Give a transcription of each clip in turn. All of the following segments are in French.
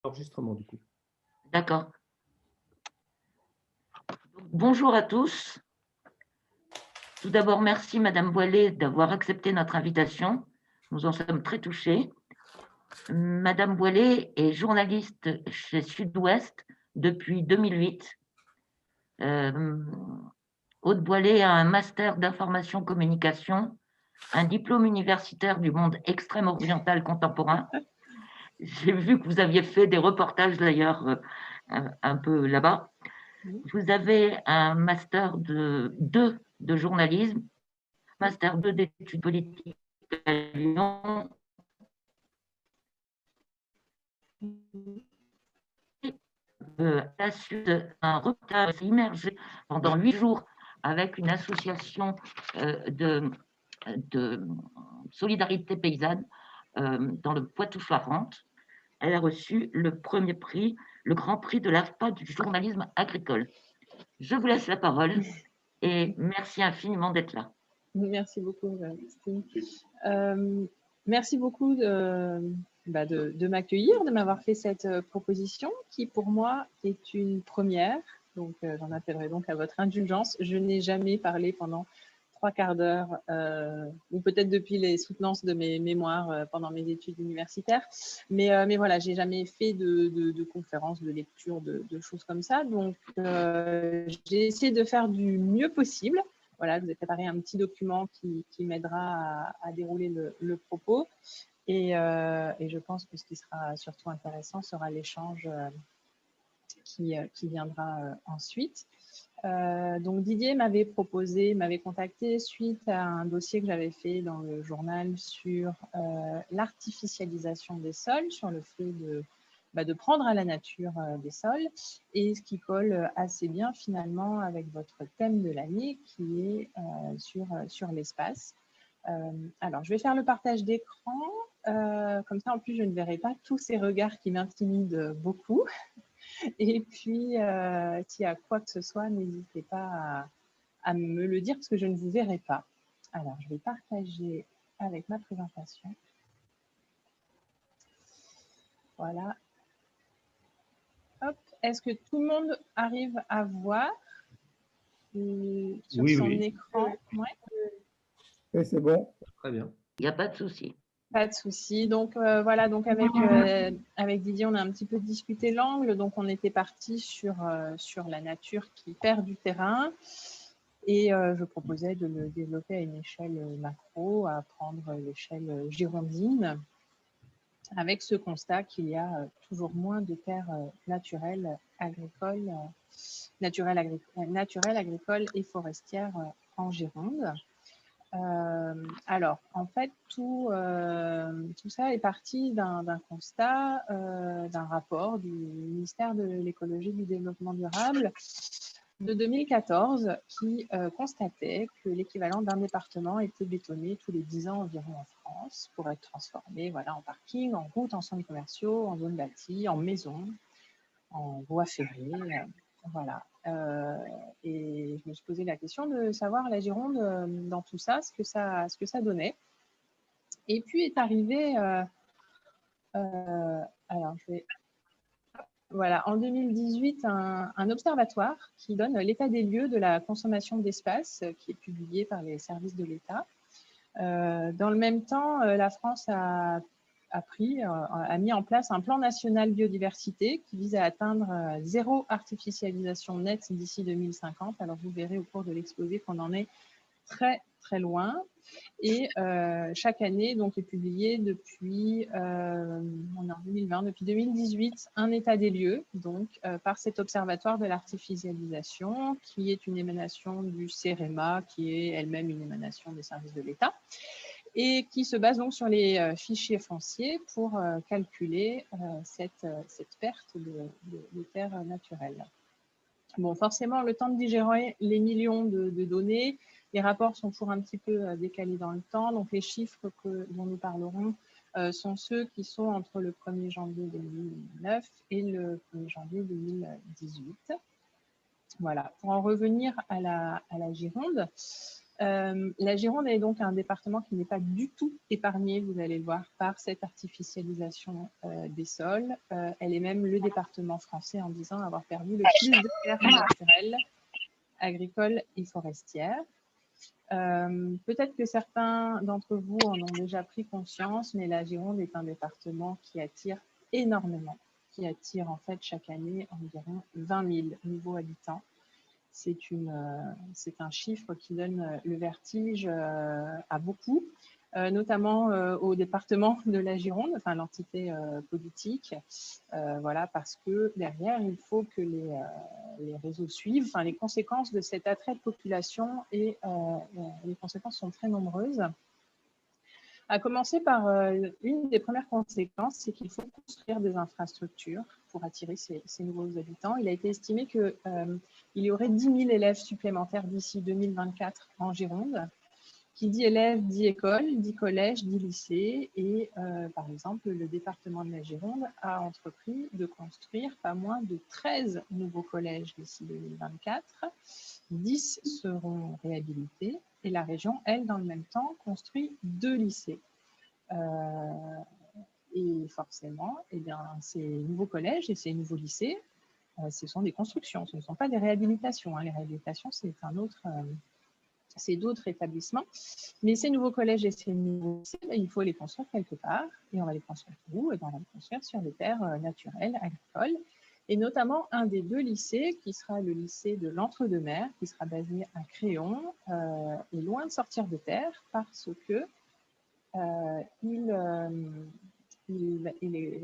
Enregistrement du coup. D'accord. Bonjour à tous. Tout d'abord, merci Madame Boilet d'avoir accepté notre invitation. Nous en sommes très touchés. Madame Boilet est journaliste chez Sud-Ouest depuis 2008. Aude Boilet a un master d'information communication, un diplôme universitaire du monde extrême oriental contemporain. J'ai vu que vous aviez fait des reportages d'ailleurs un peu là-bas. Vous avez un master de 2 de journalisme, master 2 d'études politiques à Lyon. À la suite d'un reportage immergé pendant 8 jours avec une association de solidarité paysanne dans le Poitou-Charentes. Elle a reçu le premier prix, le grand prix de l'AFPA du journalisme agricole. Je vous laisse la parole et merci infiniment d'être là. Merci beaucoup, Christine. Merci beaucoup de m'accueillir, de m'avoir fait cette proposition qui, pour moi, est une première. Donc, j'en appellerai donc à votre indulgence. Je n'ai jamais parlé pendant 3/4 d'heure, ou peut-être depuis les soutenances de mes mémoires pendant mes études universitaires. Mais voilà, j'ai jamais fait de conférences, de lecture, de choses comme ça. Donc, j'ai essayé de faire du mieux possible. Voilà, je vous ai préparé un petit document qui m'aidera à dérouler le propos. Et je pense que ce qui sera surtout intéressant sera l'échange qui viendra ensuite. Donc Didier m'avait contacté suite à un dossier que j'avais fait dans le journal sur l'artificialisation des sols, sur le fait de prendre à la nature des sols, et ce qui colle assez bien finalement avec votre thème de l'année qui est sur l'espace. Alors, je vais faire le partage d'écran, comme ça en plus je ne verrai pas tous ces regards qui m'intimident beaucoup. Et puis, s'il y a quoi que ce soit, n'hésitez pas à me le dire parce que je ne vous verrai pas. Alors, je vais partager avec ma présentation. Voilà. Hop. Est-ce que tout le monde arrive à voir sur son écran? Ouais. Oui, c'est bon. Très bien. Il n'y a pas de souci. Pas de souci. Donc voilà, donc avec Didier, on a un petit peu discuté l'angle. Donc on était parti sur la nature qui perd du terrain. Et je proposais de le développer à une échelle macro, à prendre l'échelle girondine, avec ce constat qu'il y a toujours moins de terres naturelles, agricoles et forestières en Gironde. Alors, en fait, tout ça est parti d'un constat, d'un rapport du ministère de l'Écologie et du Développement durable de 2014 qui constatait que l'équivalent d'un département était bétonné tous les 10 ans environ en France pour être transformé en parking, en route, en centres commerciaux, en zones bâties, en maisons, en voies ferrées. Voilà. Et je me suis posé la question de savoir la Gironde dans tout ça, ce que ça donnait. Et puis est arrivé, alors je vais, voilà, en 2018, un observatoire qui donne l'état des lieux de la consommation d'espace, qui est publié par les services de l'État. Dans le même temps, la France a mis en place un plan national biodiversité qui vise à atteindre zéro artificialisation nette d'ici 2050. Alors, vous verrez au cours de l'exposé qu'on en est très, très loin. Et chaque année, donc, est publié depuis, on est en 2020, depuis 2018, un état des lieux, donc, par cet observatoire de l'artificialisation, qui est une émanation du CEREMA, qui est elle-même une émanation des services de l'État, et qui se base donc sur les fichiers fonciers pour calculer cette perte de terres naturelles. Bon, forcément, le temps de digérer les millions de données, les rapports sont toujours un petit peu décalés dans le temps. Donc, les chiffres dont nous parlerons sont ceux qui sont entre le 1er janvier 2009 et le 1er janvier 2018. Voilà. Pour en revenir à la Gironde, La Gironde est donc un département qui n'est pas du tout épargné, vous allez le voir, par cette artificialisation des sols. Elle est même le département français en 10 ans à avoir perdu le plus de terres naturelles, agricoles et forestières. Peut-être que certains d'entre vous en ont déjà pris conscience, mais la Gironde est un département qui attire énormément, qui attire en fait chaque année environ 20 000 nouveaux habitants. C'est un chiffre qui donne le vertige à beaucoup, notamment au département de la Gironde, enfin l'entité politique, voilà, parce que derrière, il faut que les réseaux suivent. Enfin, les conséquences de cet attrait de population et les conséquences sont très nombreuses. À commencer par une des premières conséquences, c'est qu'il faut construire des infrastructures pour attirer ces nouveaux habitants. Il a été estimé qu'il y aurait 10 000 élèves supplémentaires d'ici 2024 en Gironde. Qui dit élèves, dit école, dit collège, dit lycée. Et par exemple, le département de la Gironde a entrepris de construire pas moins de 13 nouveaux collèges d'ici 2024. 10 seront réhabilités. Et la région, elle, dans le même temps, construit 2 lycées. Et forcément, eh bien, ces nouveaux collèges et ces nouveaux lycées, ce sont des constructions, ce ne sont pas des réhabilitations. Hein. Les réhabilitations, c'est d'autres établissements. Mais ces nouveaux collèges et ces nouveaux lycées, il faut les construire quelque part. Et on va les construire où? Et bien, on va les construire sur des terres naturelles, agricoles. Et notamment un des 2 lycées, qui sera le lycée de l'Entre-deux-Mers, qui sera basé à Créon, est loin de sortir de terre parce que il va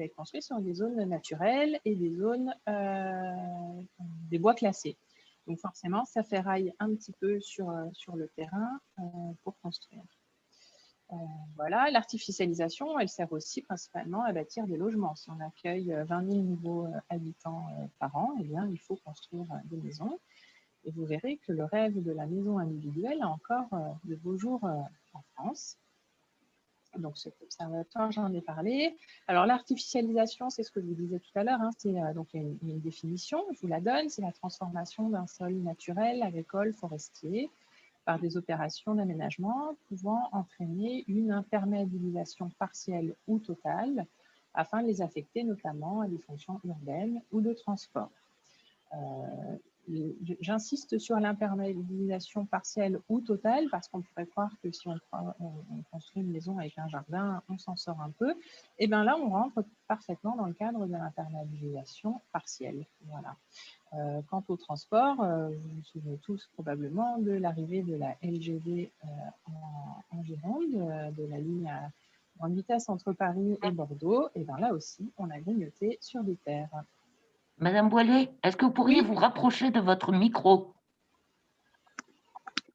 être construit sur des zones naturelles et des zones des bois classés. Donc forcément, ça ferraille un petit peu sur le terrain pour construire. Voilà, l'artificialisation, elle sert aussi principalement à bâtir des logements. Si on accueille 20 000 nouveaux habitants par an, eh bien, il faut construire des maisons. Et vous verrez que le rêve de la maison individuelle a encore de beaux jours en France. Donc, cet observatoire, j'en ai parlé. Alors, l'artificialisation, c'est ce que je vous disais tout à l'heure. Hein, c'est donc une définition, je vous la donne. C'est la transformation d'un sol naturel, agricole, forestier, par des opérations d'aménagement pouvant entraîner une imperméabilisation partielle ou totale afin de les affecter notamment à des fonctions urbaines ou de transport. J'insiste sur l'imperméabilisation partielle ou totale parce qu'on pourrait croire que si on construit une maison avec un jardin, on s'en sort un peu. Et bien là, on rentre parfaitement dans le cadre de l'imperméabilisation partielle. Voilà. Quant au transport, vous vous souvenez tous probablement de l'arrivée de la LGV en Gironde, de la ligne à grande vitesse entre Paris et Bordeaux. Et bien là aussi, on a grignoté sur des terres. Madame Boilet, est-ce que vous pourriez vous rapprocher de votre micro?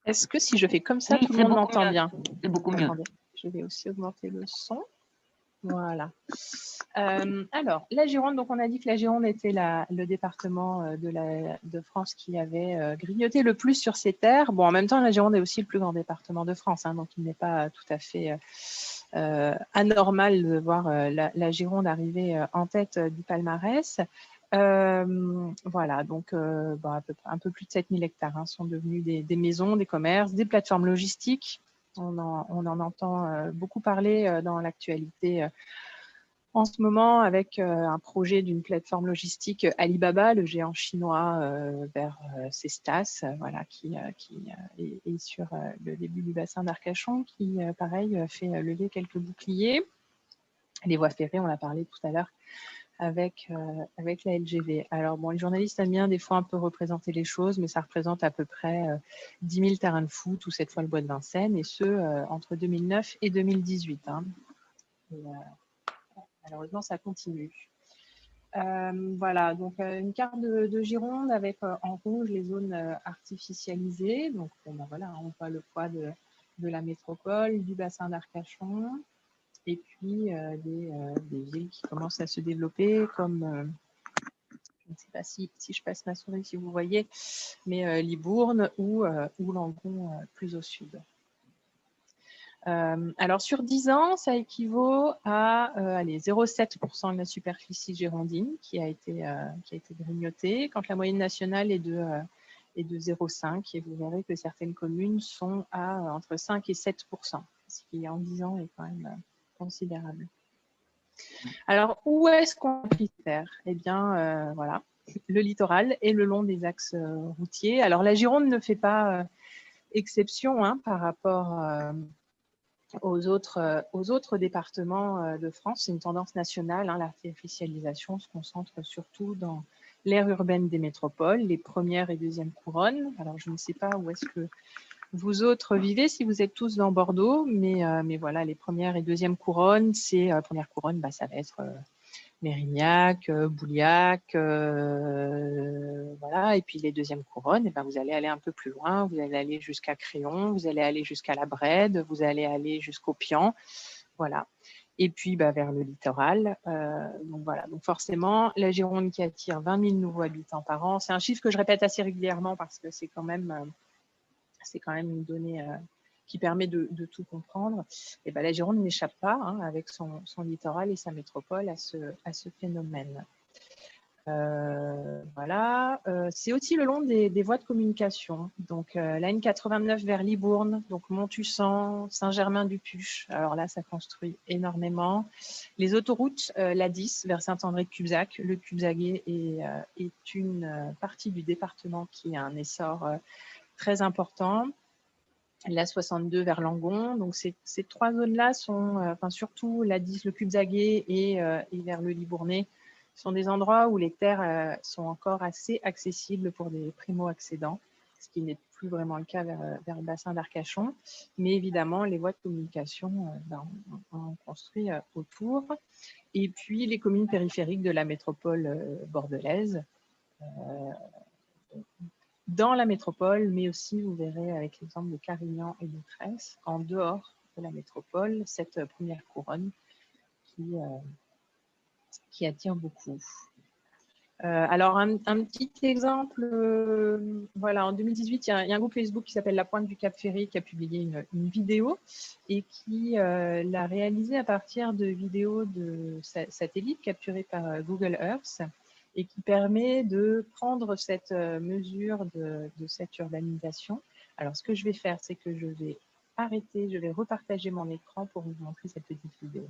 Est-ce que si je fais comme ça, oui, tout le monde m'entend bien? C'est beaucoup mieux. Attendez, je vais aussi augmenter le son. Voilà. Alors, la Gironde, donc on a dit que la Gironde était le département de France qui avait grignoté le plus sur ses terres. Bon, en même temps, la Gironde est aussi le plus grand département de France, hein, donc il n'est pas tout à fait anormal de voir la Gironde arriver en tête du palmarès. Voilà, donc un peu plus de 7000 hectares hein, sont devenus des maisons, des commerces, des plateformes logistiques. On en entend beaucoup parler dans l'actualité en ce moment avec un projet d'une plateforme logistique Alibaba, le géant chinois vers Cestas, voilà, qui est sur le début du bassin d'Arcachon, qui pareil fait lever quelques boucliers. Les voies ferrées, on l'a parlé tout à l'heure avec la LGV. Alors bon, les journalistes aiment bien des fois un peu représenter les choses, mais ça représente à peu près 10 000 terrains de foot, ou cette fois le bois de Vincennes, et ce, entre 2009 et 2018. Hein. Et, malheureusement, ça continue. Voilà, donc une carte de Gironde avec en rouge les zones artificialisées. Donc ben, voilà, on voit le poids de la métropole, du bassin d'Arcachon, et puis des villes qui commencent à se développer comme, je ne sais pas si je passe ma souris, si vous voyez, mais Libourne ou Langon plus au sud. Alors sur 10 ans, ça équivaut à 0,7% de la superficie girondine qui a été grignotée, quand la moyenne nationale est de et de 0,5 et vous verrez que certaines communes sont à entre 5 et 7%, ce qui en 10 ans est quand même considérable. Alors, où est-ce qu'on peut faire? Eh bien, voilà, le littoral et le long des axes routiers. Alors, la Gironde ne fait pas exception hein, par rapport aux autres départements de France. C'est une tendance nationale. Hein, l'artificialisation se concentre surtout dans l'aire urbaine des métropoles, les premières et deuxièmes couronnes. Alors, je ne sais pas où est-ce que vous autres vivez, si vous êtes tous dans Bordeaux, mais voilà, les premières et deuxièmes couronnes, première couronne, ça va être Mérignac, Bouliac, voilà, et puis les deuxièmes couronnes, vous allez aller un peu plus loin, vous allez aller jusqu'à Créon, vous allez aller jusqu'à la Brède, vous allez aller jusqu'au Pian, voilà. Et puis vers le littoral. Donc voilà, donc forcément, la Gironde qui attire 20 000 nouveaux habitants par an, c'est un chiffre que je répète assez régulièrement parce que c'est quand même une donnée qui permet de tout comprendre. Et la Gironde n'échappe pas, hein, avec son littoral et sa métropole, à ce phénomène. Voilà. C'est aussi le long des voies de communication. Donc, la N89 vers Libourne, donc Montussan, Saint-Germain-du-Puch. Alors là, ça construit énormément. Les autoroutes, la 10 vers Saint-André-de-Cubzac. Le Cubzaguais est une partie du département qui a un essor très important. La 62 vers Langon. Donc, ces trois zones-là sont, surtout la 10, le Cubzaguais et vers le Libournais, sont des endroits où les terres sont encore assez accessibles pour des primo-accédants, ce qui n'est plus vraiment le cas vers le bassin d'Arcachon. Mais évidemment, les voies de communication, on construit autour. Et puis, les communes périphériques de la métropole bordelaise, dans la métropole, mais aussi, vous verrez avec l'exemple de Carignan et de Tresse, en dehors de la métropole, cette première couronne qui attire beaucoup. Alors, un petit exemple, voilà, en 2018, il y a un groupe Facebook qui s'appelle La Pointe du Cap Ferry qui a publié une vidéo et qui l'a réalisée à partir de vidéos de satellites capturées par Google Earth et qui permet de prendre cette mesure de cette urbanisation. Alors, ce que je vais faire, c'est que je vais arrêter, je vais repartager mon écran pour vous montrer cette petite vidéo.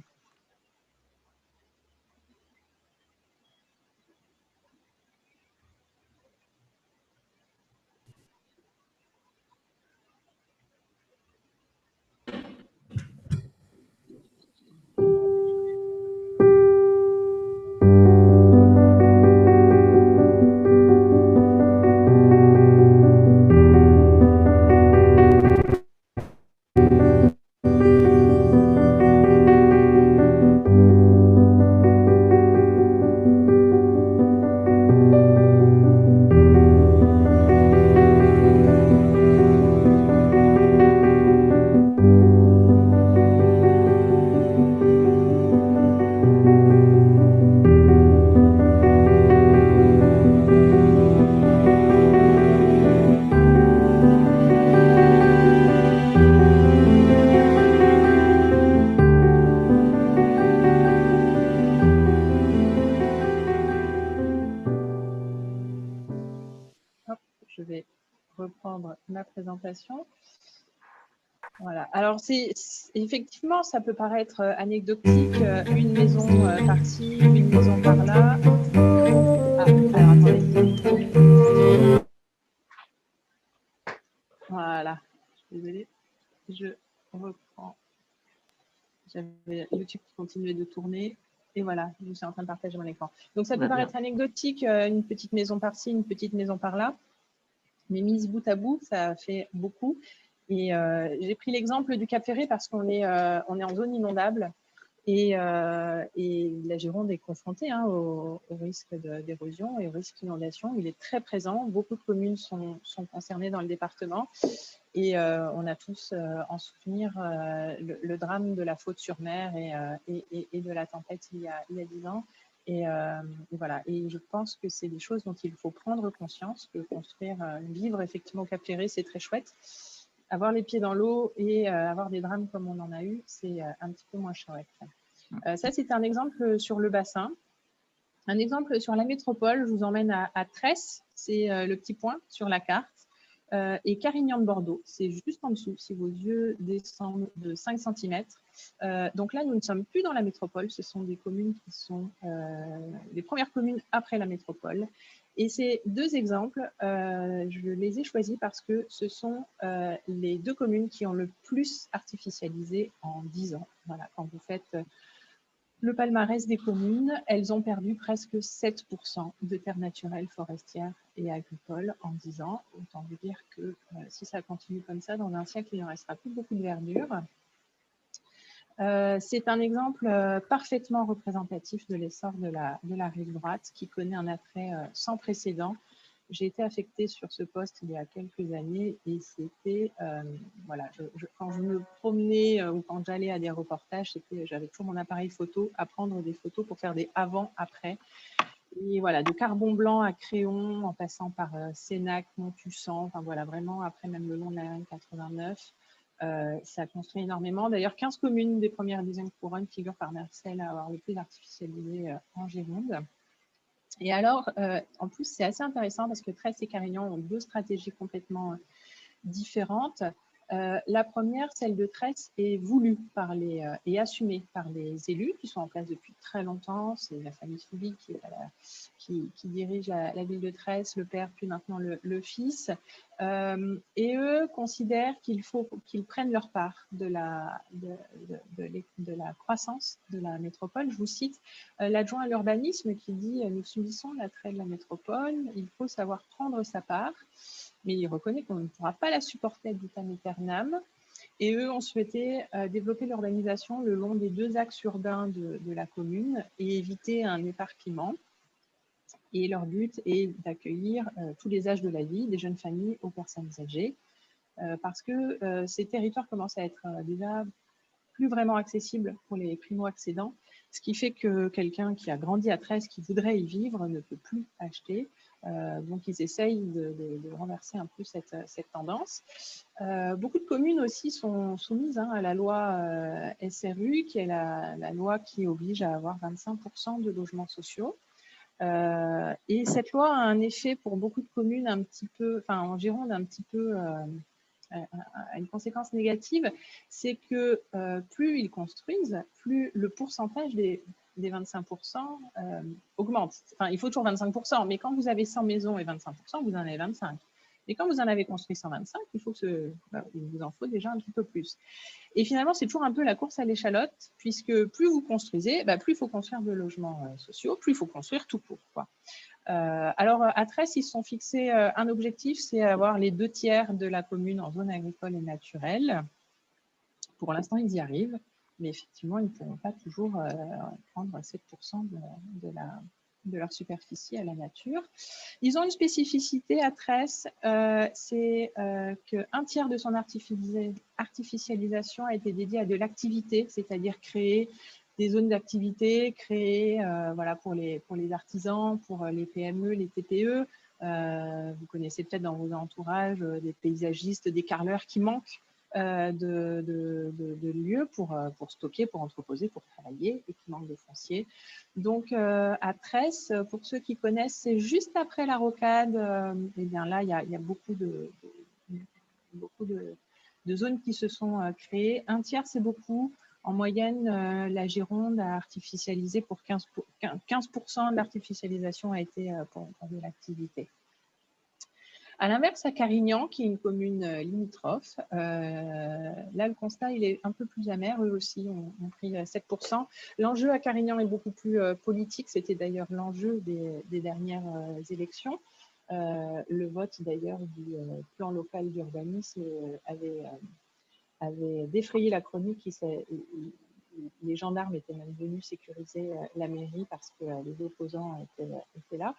Je vais reprendre ma présentation. Voilà. Alors, effectivement, ça peut paraître anecdotique, une maison par-ci, une maison par-là. Ah, alors attendez. Voilà. Désolée. Je reprends. J'avais YouTube qui continuait de tourner. Et voilà, je suis en train de partager mon écran. Donc, ça peut paraître anecdotique, une petite maison par-ci, une petite maison par-là. Mais mise bout à bout, ça fait beaucoup. Et j'ai pris l'exemple du Cap Ferré parce qu'on est en zone inondable et la Gironde est confrontée au risque d'érosion et au risque d'inondation. Il est très présent. Beaucoup de communes sont concernées dans le département et on a tous en souvenir le drame de la Faute-sur-Mer et de la tempête il y a 10 ans. Et voilà. Et je pense que c'est des choses dont il faut prendre conscience, que construire, vivre effectivement au Cap Ferré, c'est très chouette. Avoir les pieds dans l'eau et avoir des drames comme on en a eu, c'est un petit peu moins chouette. Ça, c'est un exemple sur le bassin. Un exemple sur la métropole, je vous emmène à Tresse, c'est le petit point sur la carte, et Carignan de Bordeaux, c'est juste en dessous, si vos yeux descendent de 5 cm. Donc là, nous ne sommes plus dans la métropole, ce sont des communes qui sont les premières communes après la métropole. Et ces deux exemples, je les ai choisis parce que ce sont les deux communes qui ont le plus artificialisé en 10 ans. Voilà, quand vous faites le palmarès des communes, elles ont perdu presque 7% de terres naturelles, forestières et agricoles en 10 ans. Autant vous dire que si ça continue comme ça, dans un siècle, il ne restera plus beaucoup de verdure. C'est un exemple parfaitement représentatif de l'essor de la rive droite qui connaît un attrait sans précédent. J'ai été affectée sur ce poste il y a quelques années et c'était, voilà, quand je me promenais ou quand j'allais à des reportages, j'avais toujours mon appareil photo à prendre des photos pour faire des avant-après. Et voilà, de Carbon Blanc à Créon, en passant par Sénac, Montussan, enfin voilà, vraiment après même le long de la RN89, ça a construit énormément. D'ailleurs, 15 communes des premières 10e couronnes figurent parmi celles à avoir le plus artificialisé en Gironde. Et alors, en plus, c'est assez intéressant parce que Tresse et Carignan ont deux stratégies complètement différentes. La première, celle de Tresse, est voulue par et assumée par les élus qui sont en place depuis très longtemps. C'est la famille Soubi qui dirige la ville de Tresse, le père puis maintenant le fils. Et eux considèrent qu'il faut qu'ils prennent leur part de la croissance de la métropole. Je vous cite l'adjoint à l'urbanisme qui dit « Nous subissons l'attrait de la métropole, il faut savoir prendre sa part ». Mais il reconnaît qu'on ne pourra pas la supporter ad vitam aeternam. Et eux ont souhaité développer l'urbanisation le long des deux axes urbains de la commune et éviter un éparpillement. Et leur but est d'accueillir tous les âges de la vie, des jeunes familles aux personnes âgées, parce que ces territoires commencent à être déjà plus vraiment accessibles pour les primo-accédants, ce qui fait que quelqu'un qui a grandi à Tresse, qui voudrait y vivre, ne peut plus acheter. Donc, ils essayent de renverser un peu cette tendance. Beaucoup de communes aussi sont soumises à la loi SRU, qui est la loi qui oblige à avoir 25% de logements sociaux. Et cette loi a un effet pour beaucoup de communes un petit peu, enfin en Gironde un petit peu, une conséquence négative, c'est que plus ils construisent, plus le pourcentage des 25% augmente. Enfin, il faut toujours 25%, mais quand vous avez 100 maisons et 25%, vous en avez 25. Et quand vous en avez construit 125, il vous en faut déjà un petit peu plus. Et finalement, c'est toujours un peu la course à l'échalote, puisque plus vous construisez, plus il faut construire de logements sociaux, plus il faut construire tout court, quoi. Alors, à Tresse, ils se sont fixés un objectif, c'est avoir les 2/3 de la commune en zone agricole et naturelle. Pour l'instant, ils y arrivent, mais effectivement, ils ne pourront pas toujours prendre 7% de leur superficie à la nature. Ils ont une spécificité à Tresse, c'est qu'un tiers de son artificialisation a été dédié à de l'activité, c'est-à-dire créer des zones d'activité, créer voilà, pour les artisans, pour les PME, les TPE. Vous connaissez peut-être dans vos entourages des paysagistes, des carreleurs qui manquent de lieux pour stocker, pour entreposer, pour travailler et qui manquent de foncier. Donc, à Tresse, pour ceux qui connaissent, c'est juste après la rocade. Et bien là, il y a beaucoup de zones qui se sont créées. Un tiers, c'est beaucoup. En moyenne, la Gironde a artificialisé pour 15% de l'artificialisation a été pour de l'activité. À l'inverse, à Carignan, qui est une commune limitrophe, là, le constat, il est un peu plus amer. Eux aussi ont pris 7%. L'enjeu à Carignan est beaucoup plus politique. C'était d'ailleurs l'enjeu des dernières élections. Le vote, d'ailleurs, du plan local d'urbanisme avait défrayé la chronique. Les gendarmes étaient même venus sécuriser la mairie parce que les opposants étaient là.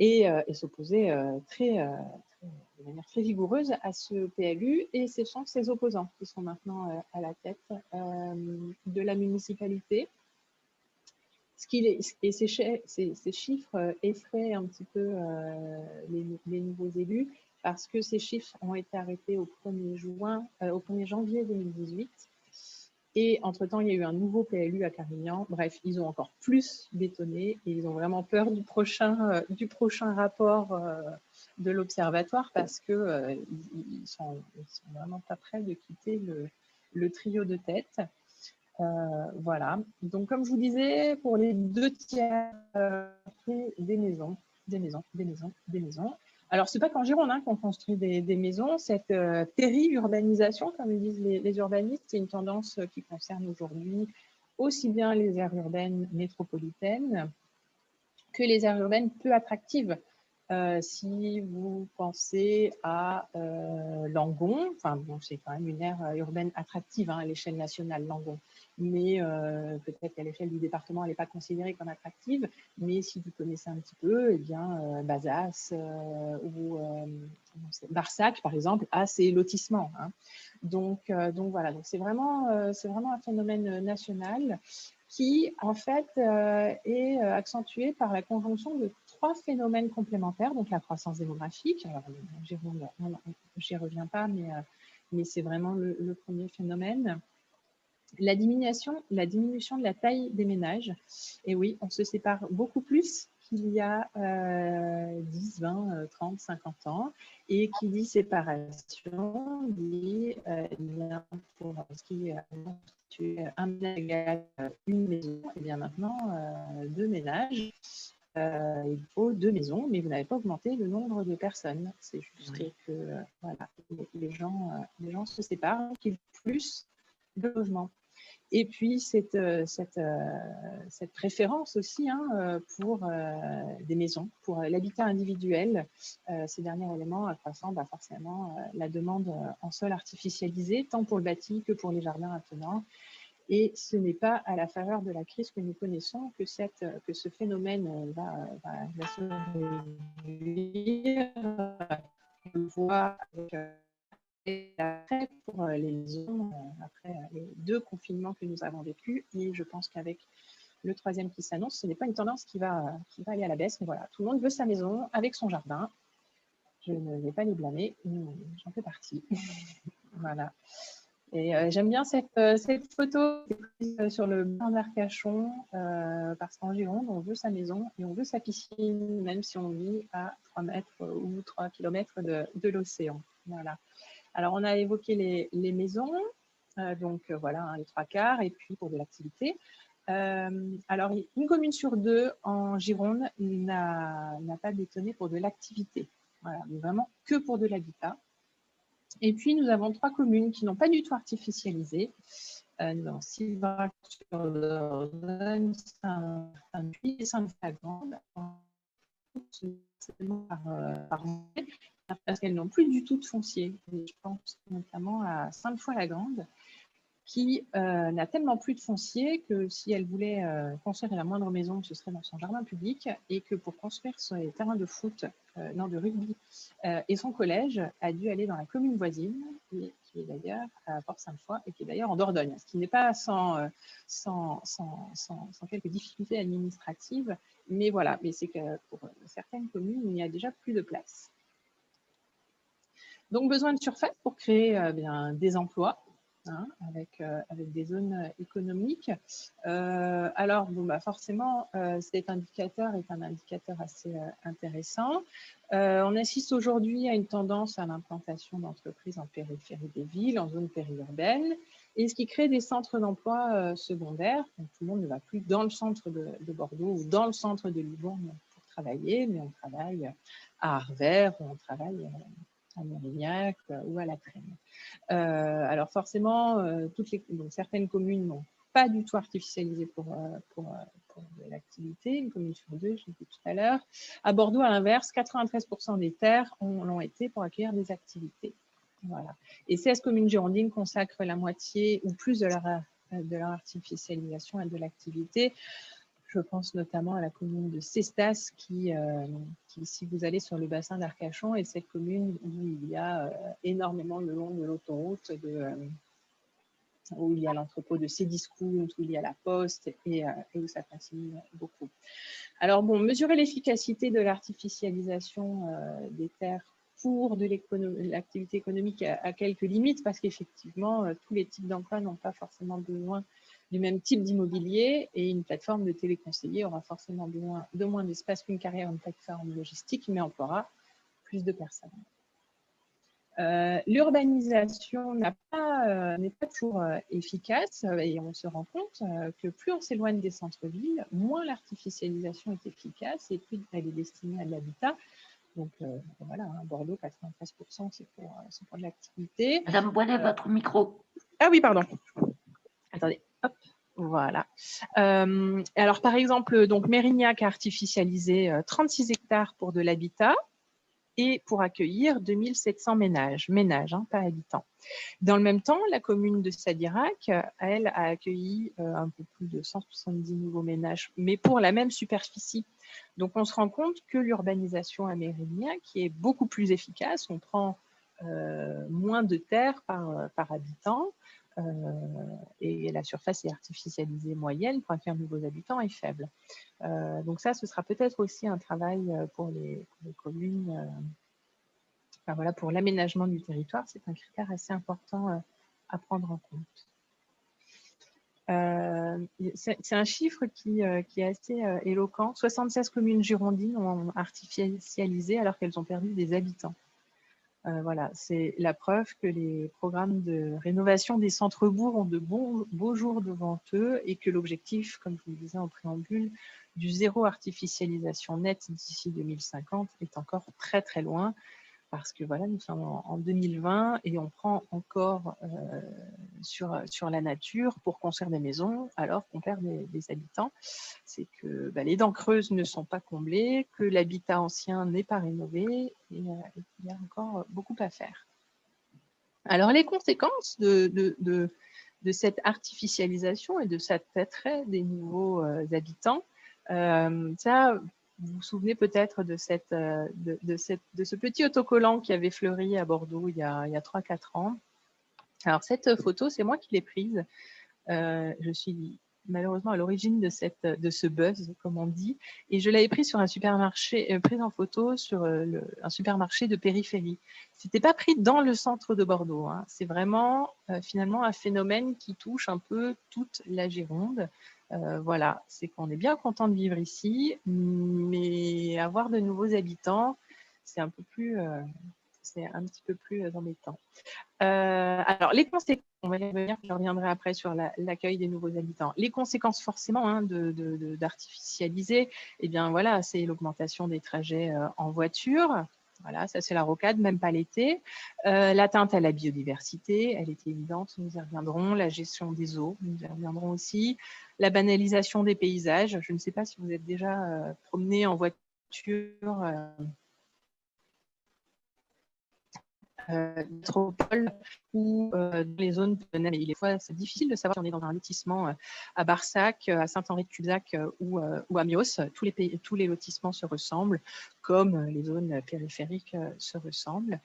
Et s'opposer de manière très vigoureuse à ce PLU. Et ce sont ses opposants qui sont maintenant à la tête de la municipalité. Et ces chiffres effraient un petit peu les nouveaux élus parce que ces chiffres ont été arrêtés au 1er janvier 2018. Et entre-temps, il y a eu un nouveau PLU à Carignan. Bref, ils ont encore plus bétonné et ils ont vraiment peur du prochain rapport de l'Observatoire parce qu'ils ne sont vraiment pas prêts de quitter le trio de tête. Voilà. Donc, comme je vous disais, pour les 2/3 des maisons. Alors, ce n'est pas qu'en Gironde qu'on construit des maisons. Cette péri-urbanisation, comme disent les urbanistes, c'est une tendance qui concerne aujourd'hui aussi bien les aires urbaines métropolitaines que les aires urbaines peu attractives. Si vous pensez à Langon, enfin bon, c'est quand même une aire urbaine attractive à l'échelle nationale, Langon, mais peut-être qu'à l'échelle du département, elle n'est pas considérée comme attractive, mais si vous connaissez un petit peu, eh bien, Bazas ou Barsac, par exemple, a ses lotissements. Donc voilà, donc c'est vraiment un phénomène national qui, en fait, est accentué par la conjonction de 3 phénomènes complémentaires, donc la croissance démographique. Alors, j'y reviens pas, mais c'est vraiment le premier phénomène. La diminution de la taille des ménages. Et oui, on se sépare beaucoup plus qu'il y a 10, 20, 30, 50 ans. Et qui dit séparation, dit bien pour ce qui est un ménage, une maison, et bien maintenant 2 ménages. Il faut 2 maisons, mais vous n'avez pas augmenté le nombre de personnes. C'est juste que voilà, les gens se séparent, qu'il y ait plus de logements. Et puis, cette préférence aussi pour des maisons, pour l'habitat individuel, ces derniers éléments accroissant forcément la demande en sol artificialisé, tant pour le bâti que pour les jardins attenants. Et ce n'est pas à la faveur de la crise que nous connaissons que ce phénomène va se réduire. On le voit après, pour les maisons, après les 2 confinements que nous avons vécus, et je pense qu'avec le 3e qui s'annonce, ce n'est pas une tendance qui va aller à la baisse, mais voilà, tout le monde veut sa maison avec son jardin. Je ne vais pas les blâmer, j'en fais partie. Voilà. Et j'aime bien cette photo prise sur le banc d'Arcachon, parce qu'en Gironde, on veut sa maison et on veut sa piscine, même si on vit à 3 mètres ou 3 kilomètres de l'océan. Voilà. Alors, on a évoqué les maisons, donc voilà, les 3/4, et puis pour de l'activité. Alors, une commune sur 2 en Gironde n'a pas bétonné pour de l'activité. Voilà, mais vraiment que pour de l'habitat. Et puis, nous avons 3 communes qui n'ont pas du tout artificialisé. Nous avons Sylvain-sur-Dordogne, Saint-Puy et Sainte-Flagrande. Parce qu'elles n'ont plus du tout de foncier. Et je pense notamment à Sainte-Foy-la-Grande, qui n'a tellement plus de foncier que si elle voulait construire la moindre maison, ce serait dans son jardin public, et que pour construire ses terrains de foot, de rugby, et son collège, a dû aller dans la commune voisine, qui est d'ailleurs à Port-Sainte-Foy, et qui est d'ailleurs en Dordogne, ce qui n'est pas sans quelques difficultés administratives, mais voilà, mais c'est que pour certaines communes, il n'y a déjà plus de place. Donc, besoin de surface pour créer des emplois, avec des zones économiques. Alors, forcément, cet indicateur est un indicateur assez intéressant. On assiste aujourd'hui à une tendance à l'implantation d'entreprises en périphérie des villes, en zone périurbaine, et ce qui crée des centres d'emploi secondaires. Donc, tout le monde ne va plus dans le centre de Bordeaux ou dans le centre de Libourne pour travailler, mais on travaille à Arvers ou on travaille à Mérignac ou à La Trêne. Alors forcément, certaines communes n'ont pas du tout artificialisé pour de l'activité, une commune sur 2, je l'ai dit tout à l'heure. À Bordeaux, à l'inverse, 93% des terres l'ont été pour accueillir des activités. Voilà. Et 16 communes girondines consacrent la moitié ou plus de leur artificialisation et de l'activité. Je pense notamment à la commune de Cestas qui, si vous allez sur le bassin d'Arcachon, est cette commune où il y a énormément le long de l'autoroute, où il y a l'entrepôt de Cdiscount, où il y a la Poste et où ça continue beaucoup. Alors bon, mesurer l'efficacité de l'artificialisation des terres pour de l'activité économique à quelques limites, parce qu'effectivement, tous les types d'emplois n'ont pas forcément besoin du même type d'immobilier, et une plateforme de téléconseiller aura forcément besoin de moins d'espace qu'une carrière, une plateforme logistique, mais emploiera plus de personnes. L'urbanisation n'est pas toujours efficace, et on se rend compte que plus on s'éloigne des centres-villes, moins l'artificialisation est efficace et plus elle est destinée à de l'habitat. Donc voilà, hein, Bordeaux, 93%, c'est pour de l'activité. Madame Boilet, votre micro. Ah oui, pardon. Attendez, hop, voilà. Alors par exemple, donc Mérignac a artificialisé 36 hectares pour de l'habitat et pour accueillir 2700 ménages, hein, pas habitants. Dans le même temps, la commune de Sadirac, elle, a accueilli un peu plus de 170 nouveaux ménages, mais pour la même superficie. Donc, on se rend compte que l'urbanisation à Mérignac qui est beaucoup plus efficace. On prend moins de terre par habitant et la surface est artificialisée moyenne pour accueillir de nouveaux habitants est faible. Donc ça, ce sera peut-être aussi un travail pour les communes. Enfin, voilà, pour l'aménagement du territoire, c'est un critère assez important à prendre en compte. C'est un chiffre qui est assez éloquent. 76 communes girondines ont artificialisé alors qu'elles ont perdu des habitants. Voilà, c'est la preuve que les programmes de rénovation des centres-bourgs ont de beaux jours devant eux et que l'objectif, comme je vous le disais en préambule, du zéro artificialisation nette d'ici 2050 est encore très très loin. Parce que voilà, nous sommes en 2020 et on prend encore sur la nature pour construire des maisons alors qu'on perd des habitants. C'est que les dents creuses ne sont pas comblées, que l'habitat ancien n'est pas rénové et qu'il y a encore beaucoup à faire. Alors les conséquences de cette artificialisation et de cet attrait des nouveaux habitants, ça, vous vous souvenez peut-être de ce petit autocollant qui avait fleuri à Bordeaux il y a 3-4 ans. Alors, cette photo, c'est moi qui l'ai prise. Je suis malheureusement à l'origine de ce buzz, comme on dit, et je l'avais prise sur un supermarché, prise en photo sur un supermarché de périphérie. C'était pas pris dans le centre de Bordeaux, hein. C'est vraiment finalement un phénomène qui touche un peu toute la Gironde. Voilà, c'est qu'on est bien content de vivre ici, mais avoir de nouveaux habitants, c'est un petit peu plus embêtant. Alors, les conséquences, on va y revenir, je reviendrai après sur l'accueil des nouveaux habitants. Les conséquences, forcément, hein, d'artificialiser, eh bien, voilà, c'est l'augmentation des trajets en voiture. Voilà, ça c'est la rocade, même pas l'été. L'atteinte à la biodiversité, elle est évidente, nous y reviendrons. La gestion des eaux, nous y reviendrons aussi. La banalisation des paysages. Je ne sais pas si vous êtes déjà promené en voiture métropole ou dans les zones penales. Et des fois, c'est difficile de savoir si on est dans un lotissement à Barsac, à Saint-Henri-de-Cubzac ou à Mios. Tous les lotissements se ressemblent, comme les zones périphériques se ressemblent.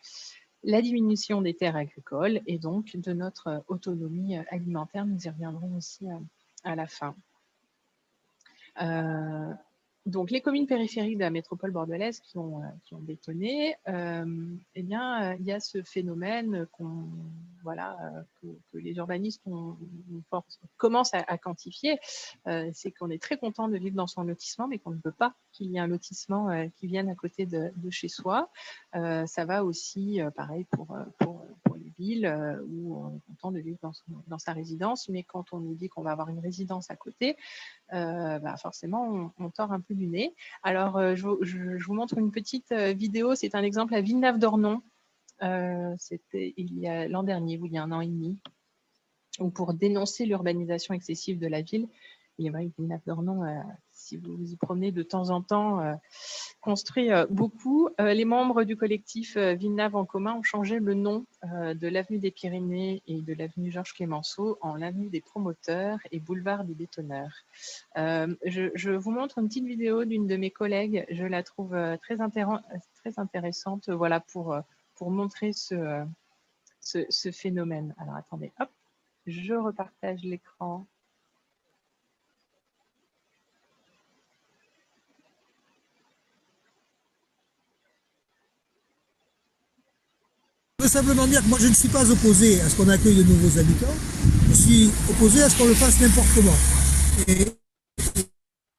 La diminution des terres agricoles et donc de notre autonomie alimentaire, nous y reviendrons aussi à la fin. Donc, les communes périphériques de la métropole bordelaise qui ont bétonné, eh bien, il y a ce phénomène que les urbanistes commencent à quantifier. C'est qu'on est très content de vivre dans son lotissement, mais qu'on ne veut pas qu'il y ait un lotissement qui vienne à côté de chez soi. Ça va aussi, pareil, pour les villes où on est content de vivre dans sa résidence, mais quand on nous dit qu'on va avoir une résidence à côté, forcément, on tord un peu du nez. Alors, je vous montre une petite vidéo. C'est un exemple à Villeneuve-d'Ornon. C'était l'an dernier, il y a 1 an et demi, où pour dénoncer l'urbanisation excessive de la ville, il est vrai que Villeneuve-d'Ornon, si vous vous y promenez de temps en temps, construit beaucoup. Les membres du collectif Villeneuve en commun ont changé le nom de l'avenue des Pyrénées et de l'avenue Georges Clémenceau en l'avenue des promoteurs et boulevard des bétonneurs. Je vous montre une petite vidéo d'une de mes collègues. Je la trouve très intéressante, voilà, pour montrer ce phénomène. Alors, attendez, hop, je repartage l'écran. peux simplement dire que moi je ne suis pas opposé à ce qu'on accueille de nouveaux habitants, je suis opposé à ce qu'on le fasse n'importe comment. Et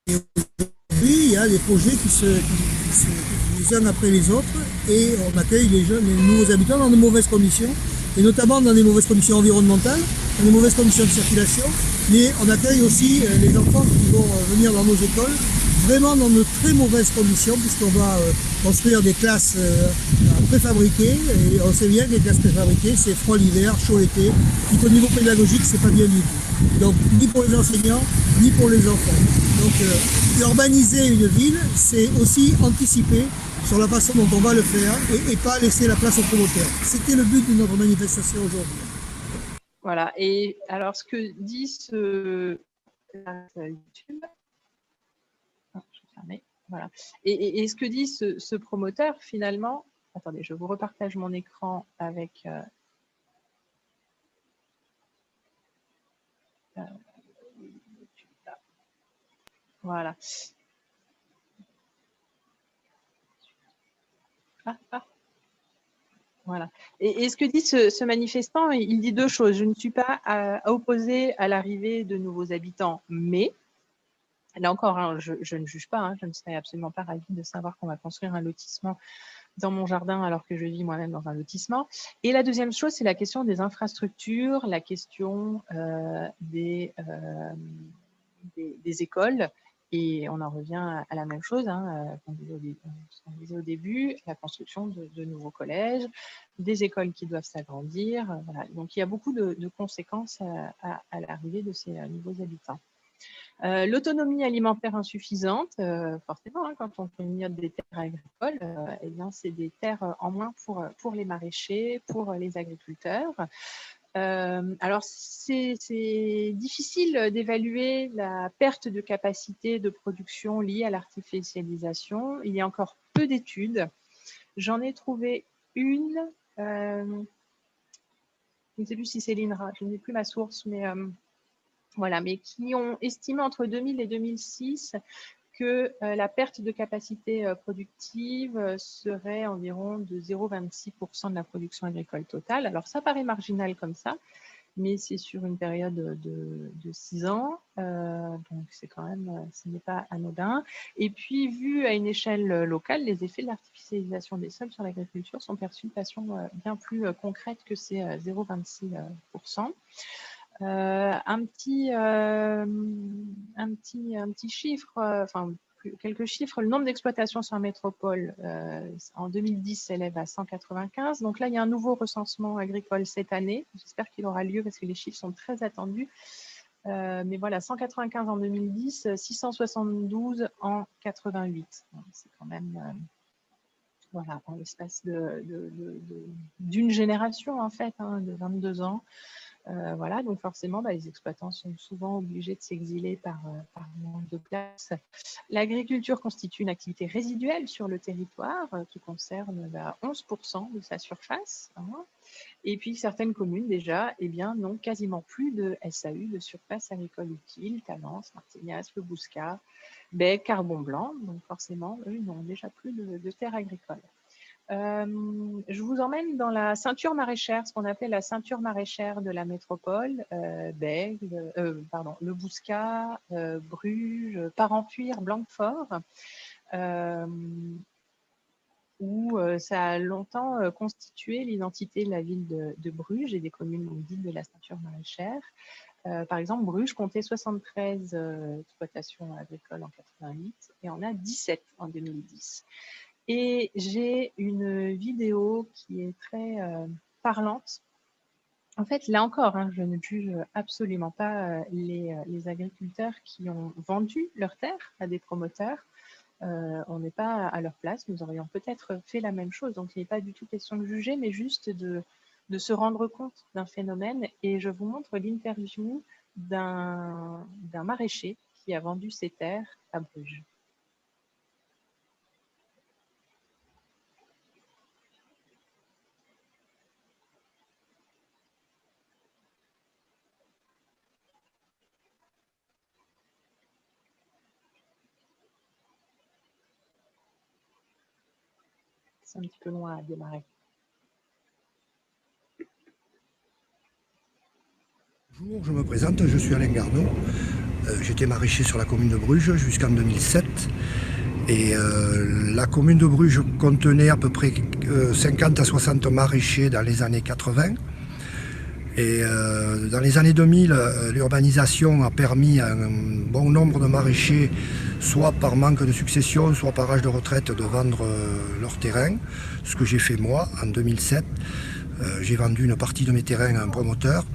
aujourd'hui, il y a des projets les uns après les autres, et on accueille les nouveaux habitants dans de mauvaises conditions, et notamment dans des mauvaises conditions environnementales, dans des mauvaises conditions de circulation, mais on accueille aussi les enfants qui vont venir dans nos écoles, vraiment dans de très mauvaises conditions, puisqu'on va construire des classes préfabriquées, et on sait bien que les classes préfabriquées, c'est froid l'hiver, chaud l'été, et qu'au niveau pédagogique, c'est pas bien du tout. Donc, ni pour les enseignants, ni pour les enfants. Donc, urbaniser une ville, c'est aussi anticiper sur la façon dont on va le faire et pas laisser la place aux promoteurs. C'était le but de notre manifestation aujourd'hui. Voilà. Et alors, ce que dit ce YouTube, je vais fermer. Voilà. Et ce que dit ce promoteur, finalement, attendez, je vous repartage mon écran avec voilà. Voilà. Et ce que dit ce manifestant, il dit deux choses. Je ne suis pas opposé à l'arrivée de nouveaux habitants, mais là encore, hein, je ne juge pas, hein, je ne serais absolument pas ravie de savoir qu'on va construire un lotissement dans mon jardin alors que je vis moi-même dans un lotissement. Et la deuxième chose, c'est la question des infrastructures, la question des écoles. Et on en revient à la même chose, hein, qu'on disait au début, la construction de nouveaux collèges, des écoles qui doivent s'agrandir. Voilà. Donc, il y a beaucoup de conséquences à l'arrivée de ces nouveaux habitants. L'autonomie alimentaire insuffisante, forcément, hein, quand on clignote des terres agricoles, eh bien, c'est des terres en moins pour les maraîchers, pour les agriculteurs. Alors, c'est difficile d'évaluer la perte de capacité de production liée à l'artificialisation. Il y a encore peu d'études. J'en ai trouvé une, je ne sais plus si c'est l'INRA, je n'ai plus ma source, mais voilà, mais qui ont estimé entre 2000 et 2006 que la perte de capacité productive serait environ de 0,26% de la production agricole totale. Alors, ça paraît marginal comme ça, mais c'est sur une période de 6 ans, donc c'est quand même, ce n'est pas anodin. Et puis, vu à une échelle locale, les effets de l'artificialisation des sols sur l'agriculture sont perçus de façon bien plus concrète que ces 0,26%. Un petit chiffre, enfin quelques chiffres, le nombre d'exploitations sur la métropole en 2010 s'élève à 195. Donc là, il y a un nouveau recensement agricole cette année. J'espère qu'il aura lieu parce que les chiffres sont très attendus. Mais voilà, 195 en 2010, 672 en 88. C'est quand même, voilà, en l'espace d'une génération en fait, hein, de 22 ans. Voilà, donc forcément, les exploitants sont souvent obligés de s'exiler par manque de place. L'agriculture constitue une activité résiduelle sur le territoire qui concerne 11% de sa surface. Hein. Et puis, certaines communes, déjà, eh bien, n'ont quasiment plus de SAU, de surface agricole utile, Talence, Martignas, Le Bouscat, Bec, Carbon Blanc. Donc, forcément, eux, n'ont déjà plus de terres agricoles. Je vous emmène dans la ceinture maraîchère, ce qu'on appelle la ceinture maraîchère de la métropole, Bègles, Le Bouscat, Bruges, Parentuire, Blanquefort, où ça a longtemps constitué l'identité de la ville de Bruges et des communes dites de la ceinture maraîchère. Par exemple, Bruges comptait 73 exploitations agricoles en 88 et on a 17 en 2010. Et j'ai une vidéo qui est très parlante. En fait, là encore, hein, je ne juge absolument pas les agriculteurs qui ont vendu leurs terres à des promoteurs. On n'est pas à leur place, nous aurions peut-être fait la même chose. Donc, il n'est pas du tout question de juger, mais juste de se rendre compte d'un phénomène. Et je vous montre l'interview d'un maraîcher qui a vendu ses terres à Bruges. C'est un petit peu loin à démarrer. Bonjour, je me présente, je suis Alain Garneau. J'étais maraîcher sur la commune de Bruges jusqu'en 2007. Et la commune de Bruges contenait à peu près 50 à 60 maraîchers dans les années 80. Et dans les années 2000, l'urbanisation a permis à un bon nombre de maraîchers, soit par manque de succession, soit par âge de retraite, de vendre leur terrain. Ce que j'ai fait moi en 2007. J'ai vendu une partie de mes terrains à un promoteur.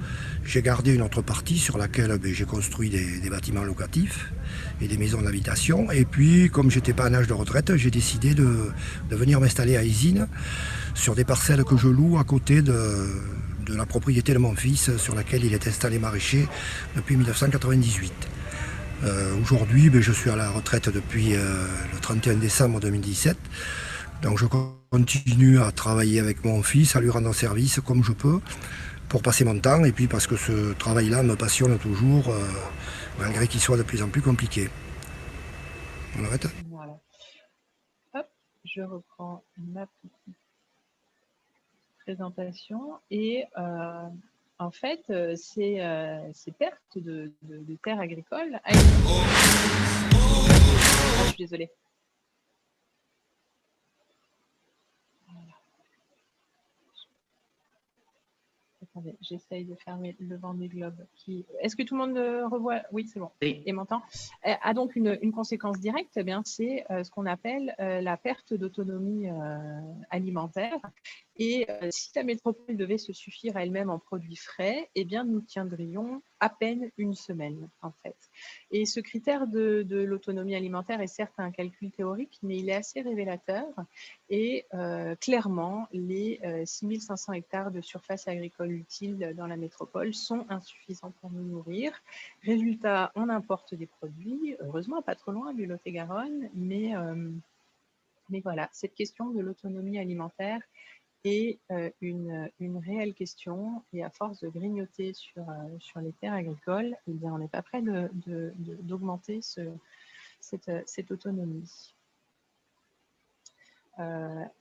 J'ai gardé une autre partie sur laquelle j'ai construit des bâtiments locatifs et des maisons d'habitation. Et puis, comme je n'étais pas en âge de retraite, j'ai décidé de venir m'installer à Isines, sur des parcelles que je loue à côté de la propriété de mon fils, sur laquelle il est installé maraîcher depuis 1998. Aujourd'hui, je suis à la retraite depuis le 31 décembre 2017. Donc je continue à travailler avec mon fils, à lui rendre service comme je peux, pour passer mon temps, et puis parce que ce travail-là me passionne toujours, malgré qu'il soit de plus en plus compliqué. On arrête ? Voilà. Hop, je reprends ma petite présentation. Et en fait, ces pertes de terres agricoles... Ah, je suis désolée. Attendez, j'essaye de fermer le Vendée Globe. Est-ce que tout le monde revoit? Oui, c'est bon. Oui. Et m'entend? A donc une conséquence directe, eh bien, c'est ce qu'on appelle la perte d'autonomie alimentaire. Et si la métropole devait se suffire à elle-même en produits frais, eh bien, nous tiendrions à peine une semaine, en fait. Et ce critère de l'autonomie alimentaire est certes un calcul théorique, mais il est assez révélateur. Et clairement, les 6500 hectares de surface agricole utile dans la métropole sont insuffisants pour nous nourrir. Résultat, on importe des produits, heureusement pas trop loin du Lot-et-Garonne, mais voilà, cette question de l'autonomie alimentaire est une réelle question, et à force de grignoter sur les terres agricoles, eh bien, on n'est pas prêt d'augmenter cette autonomie.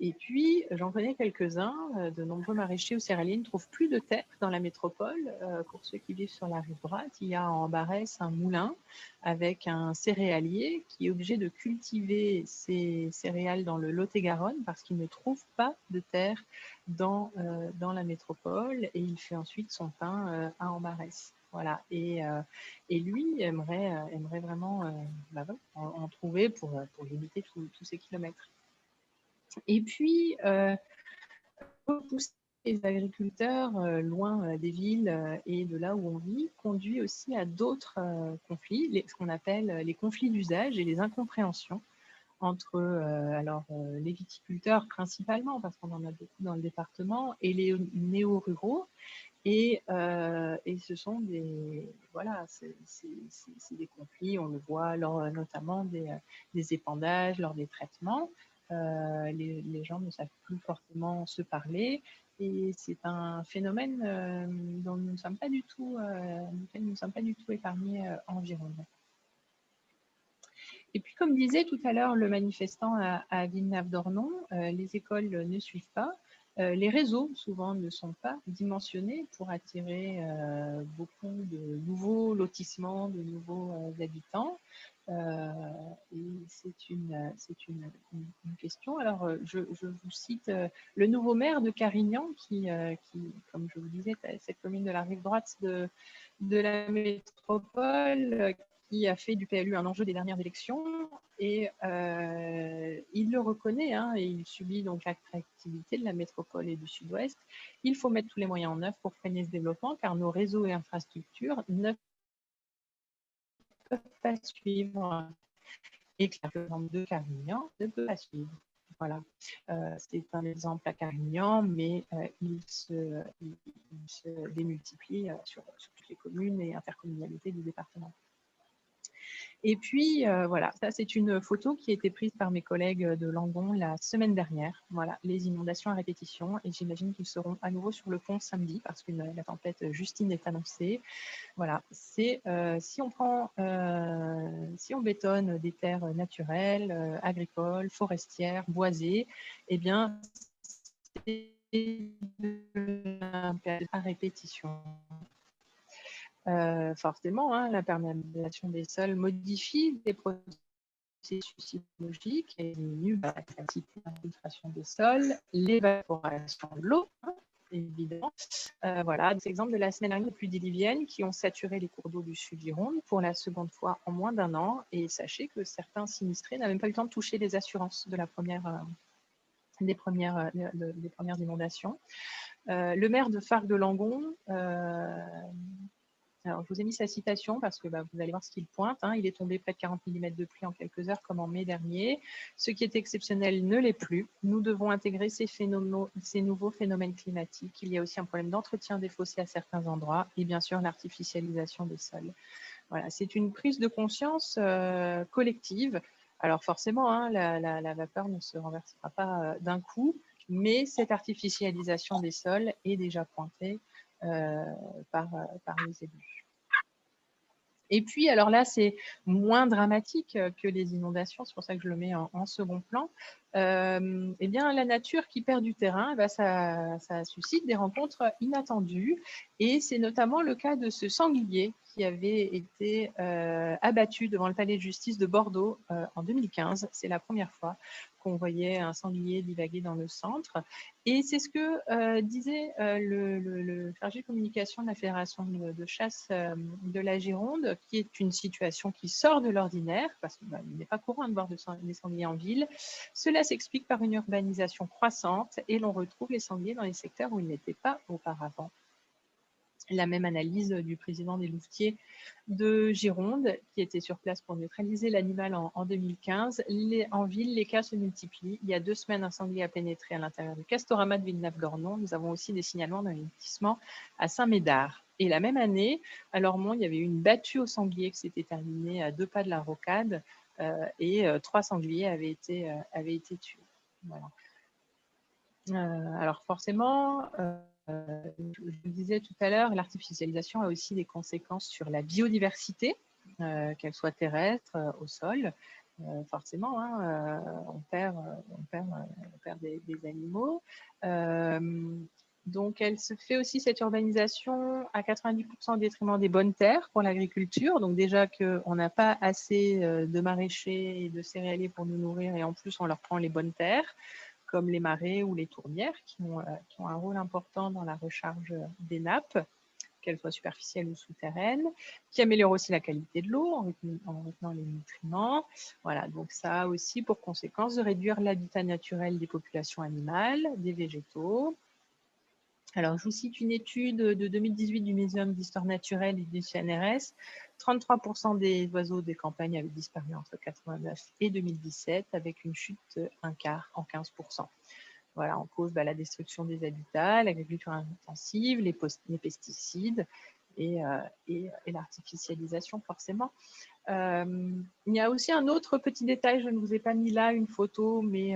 Et puis, j'en connais quelques-uns. De nombreux maraîchers ou céréaliers ne trouvent plus de terre dans la métropole. Pour ceux qui vivent sur la rive droite, il y a en Barès un moulin avec un céréalier qui est obligé de cultiver ses céréales dans le Lot-et-Garonne parce qu'il ne trouve pas de terre dans la métropole, et il fait ensuite son pain à Ambarès. Voilà. Et lui aimerait vraiment en trouver pour limiter tous ces kilomètres. Et puis, repousser les agriculteurs loin des villes et de là où on vit conduit aussi à d'autres conflits, ce qu'on appelle les conflits d'usage et les incompréhensions entre les viticulteurs principalement, parce qu'on en a beaucoup dans le département, et les néo-ruraux. Et ce sont des conflits, on le voit lors notamment des épandages, lors des traitements. Les gens ne savent plus forcément se parler, et c'est un phénomène dont nous ne sommes pas du tout épargnés en Gironde. Et puis, comme disait tout à l'heure le manifestant à Villeneuve-d'Ornon, les écoles ne suivent pas. Les réseaux, souvent, ne sont pas dimensionnés pour attirer beaucoup de nouveaux lotissements, de nouveaux habitants. Et c'est une question. Alors, je vous cite le nouveau maire de Carignan, qui, comme je vous disais, cette commune de la rive droite de la métropole, qui a fait du PLU un enjeu des dernières élections, et il le reconnaît, et il subit donc l'attractivité de la métropole et du sud-ouest. Il faut mettre tous les moyens en œuvre pour freiner ce développement, car nos réseaux et infrastructures ne peuvent pas suivre, et que l'exemple de Carignan ne peut pas suivre. Voilà, c'est un exemple à Carignan, mais il se démultiplie sur toutes les communes et intercommunalités du département. Et puis, voilà, ça c'est une photo qui a été prise par mes collègues de Langon la semaine dernière. Voilà, les inondations à répétition, et j'imagine qu'ils seront à nouveau sur le pont samedi parce que la tempête Justine est annoncée. Voilà, c'est si on bétonne des terres naturelles, agricoles, forestières, boisées, eh bien, c'est à répétition. Forcément, hein, l'imperméabilisation des sols modifie des processus hydrologiques et diminue la capacité d'infiltration des sols, l'évaporation de l'eau, hein, évidemment. Voilà, des exemples de la semaine dernière, les pluies diluviennes qui ont saturé les cours d'eau du Sud-Gironde pour la seconde fois en moins d'un an. Et sachez que certains sinistrés n'avaient même pas eu le temps de toucher les assurances de la des premières inondations. Le maire de Fargues-de-Langon, alors je vous ai mis sa citation parce que vous allez voir ce qu'il pointe, hein. Il est tombé près de 40 mm de pluie en quelques heures comme en mai dernier. Ce qui est exceptionnel ne l'est plus. Nous devons intégrer ces nouveaux phénomènes climatiques. Il y a aussi un problème d'entretien des fossés à certains endroits et bien sûr l'artificialisation des sols. Voilà, c'est une prise de conscience collective. Alors forcément, hein, la vapeur ne se renversera pas d'un coup, mais cette artificialisation des sols est déjà pointée par les élus. Et puis, alors là, c'est moins dramatique que les inondations, c'est pour ça que je le mets en second plan. Eh bien, la nature qui perd du terrain, ça suscite des rencontres inattendues. Et c'est notamment le cas de ce sanglier qui avait été abattu devant le palais de justice de Bordeaux en 2015. C'est la première fois qu'on voyait un sanglier divaguer dans le centre. Et c'est ce que disait le chargé de communication de la Fédération de chasse de la Gironde, qui est une situation qui sort de l'ordinaire, parce qu'il n'est pas courant de voir des sangliers en ville. Cela s'explique par une urbanisation croissante et l'on retrouve les sangliers dans les secteurs où ils n'étaient pas auparavant. La même analyse du président des louvetiers de Gironde, qui était sur place pour neutraliser l'animal en 2015. En ville, les cas se multiplient. Il y a 2 semaines, un sanglier a pénétré à l'intérieur du Castorama de Villeneuve-d'Ornon. Nous avons aussi des signalements d'un lotissement à Saint-Médard. Et la même année, à Lormont, il y avait eu une battue au sanglier qui s'était terminée à 2 pas de la rocade et 3 sangliers avaient été tués. Voilà. Alors forcément, je vous le disais tout à l'heure, l'artificialisation a aussi des conséquences sur la biodiversité, qu'elle soit terrestre, au sol. Forcément, hein, on perd des animaux. Donc, elle se fait aussi, cette urbanisation, à 90% au détriment des bonnes terres pour l'agriculture. Donc déjà qu'on n'a pas assez de maraîchers et de céréaliers pour nous nourrir, et en plus, on leur prend les bonnes terres, comme les marais ou les tourbières, qui ont un rôle important dans la recharge des nappes, qu'elles soient superficielles ou souterraines, qui améliorent aussi la qualité de l'eau en retenant les nutriments. Voilà, donc ça a aussi pour conséquence de réduire l'habitat naturel des populations animales, des végétaux. Alors, je vous cite une étude de 2018 du Muséum d'histoire naturelle et du CNRS. 33% des oiseaux des campagnes avaient disparu entre 1989 et 2017, avec une chute un quart en 15%. Voilà, en cause la destruction des habitats, l'agriculture intensive, les pesticides et l'artificialisation, forcément. Il y a aussi un autre petit détail, je ne vous ai pas mis là une photo, mais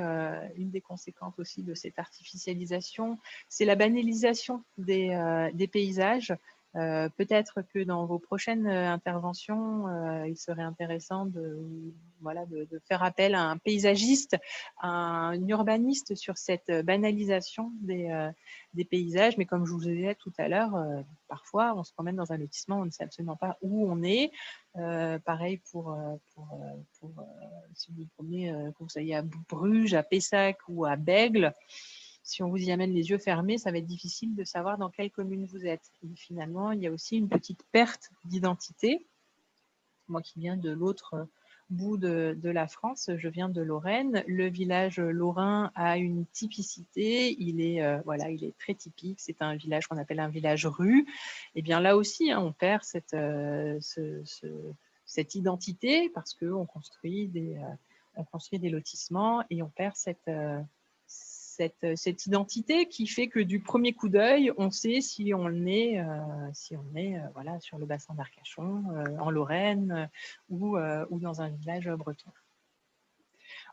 une des conséquences aussi de cette artificialisation, c'est la banalisation des paysages. Peut-être que dans vos prochaines interventions, il serait intéressant de faire appel à un paysagiste, à un urbaniste sur cette banalisation des paysages. Mais comme je vous disais tout à l'heure, parfois on se promène dans un lotissement, on ne sait absolument pas où on est. Pareil si vous vous promenez, que vous soyez à Bruges, à Pessac ou à Bègles, si on vous y amène les yeux fermés, ça va être difficile de savoir dans quelle commune vous êtes. Et finalement, il y a aussi une petite perte d'identité. Moi qui viens de l'autre bout de la France, je viens de Lorraine. Le village lorrain a une typicité, il est très typique. C'est un village qu'on appelle un village rue. Et bien là aussi, hein, on perd cette identité parce qu'on construit des lotissements et on perd cette identité qui fait que du premier coup d'œil, on sait si on est sur le bassin d'Arcachon, en Lorraine ou dans un village breton.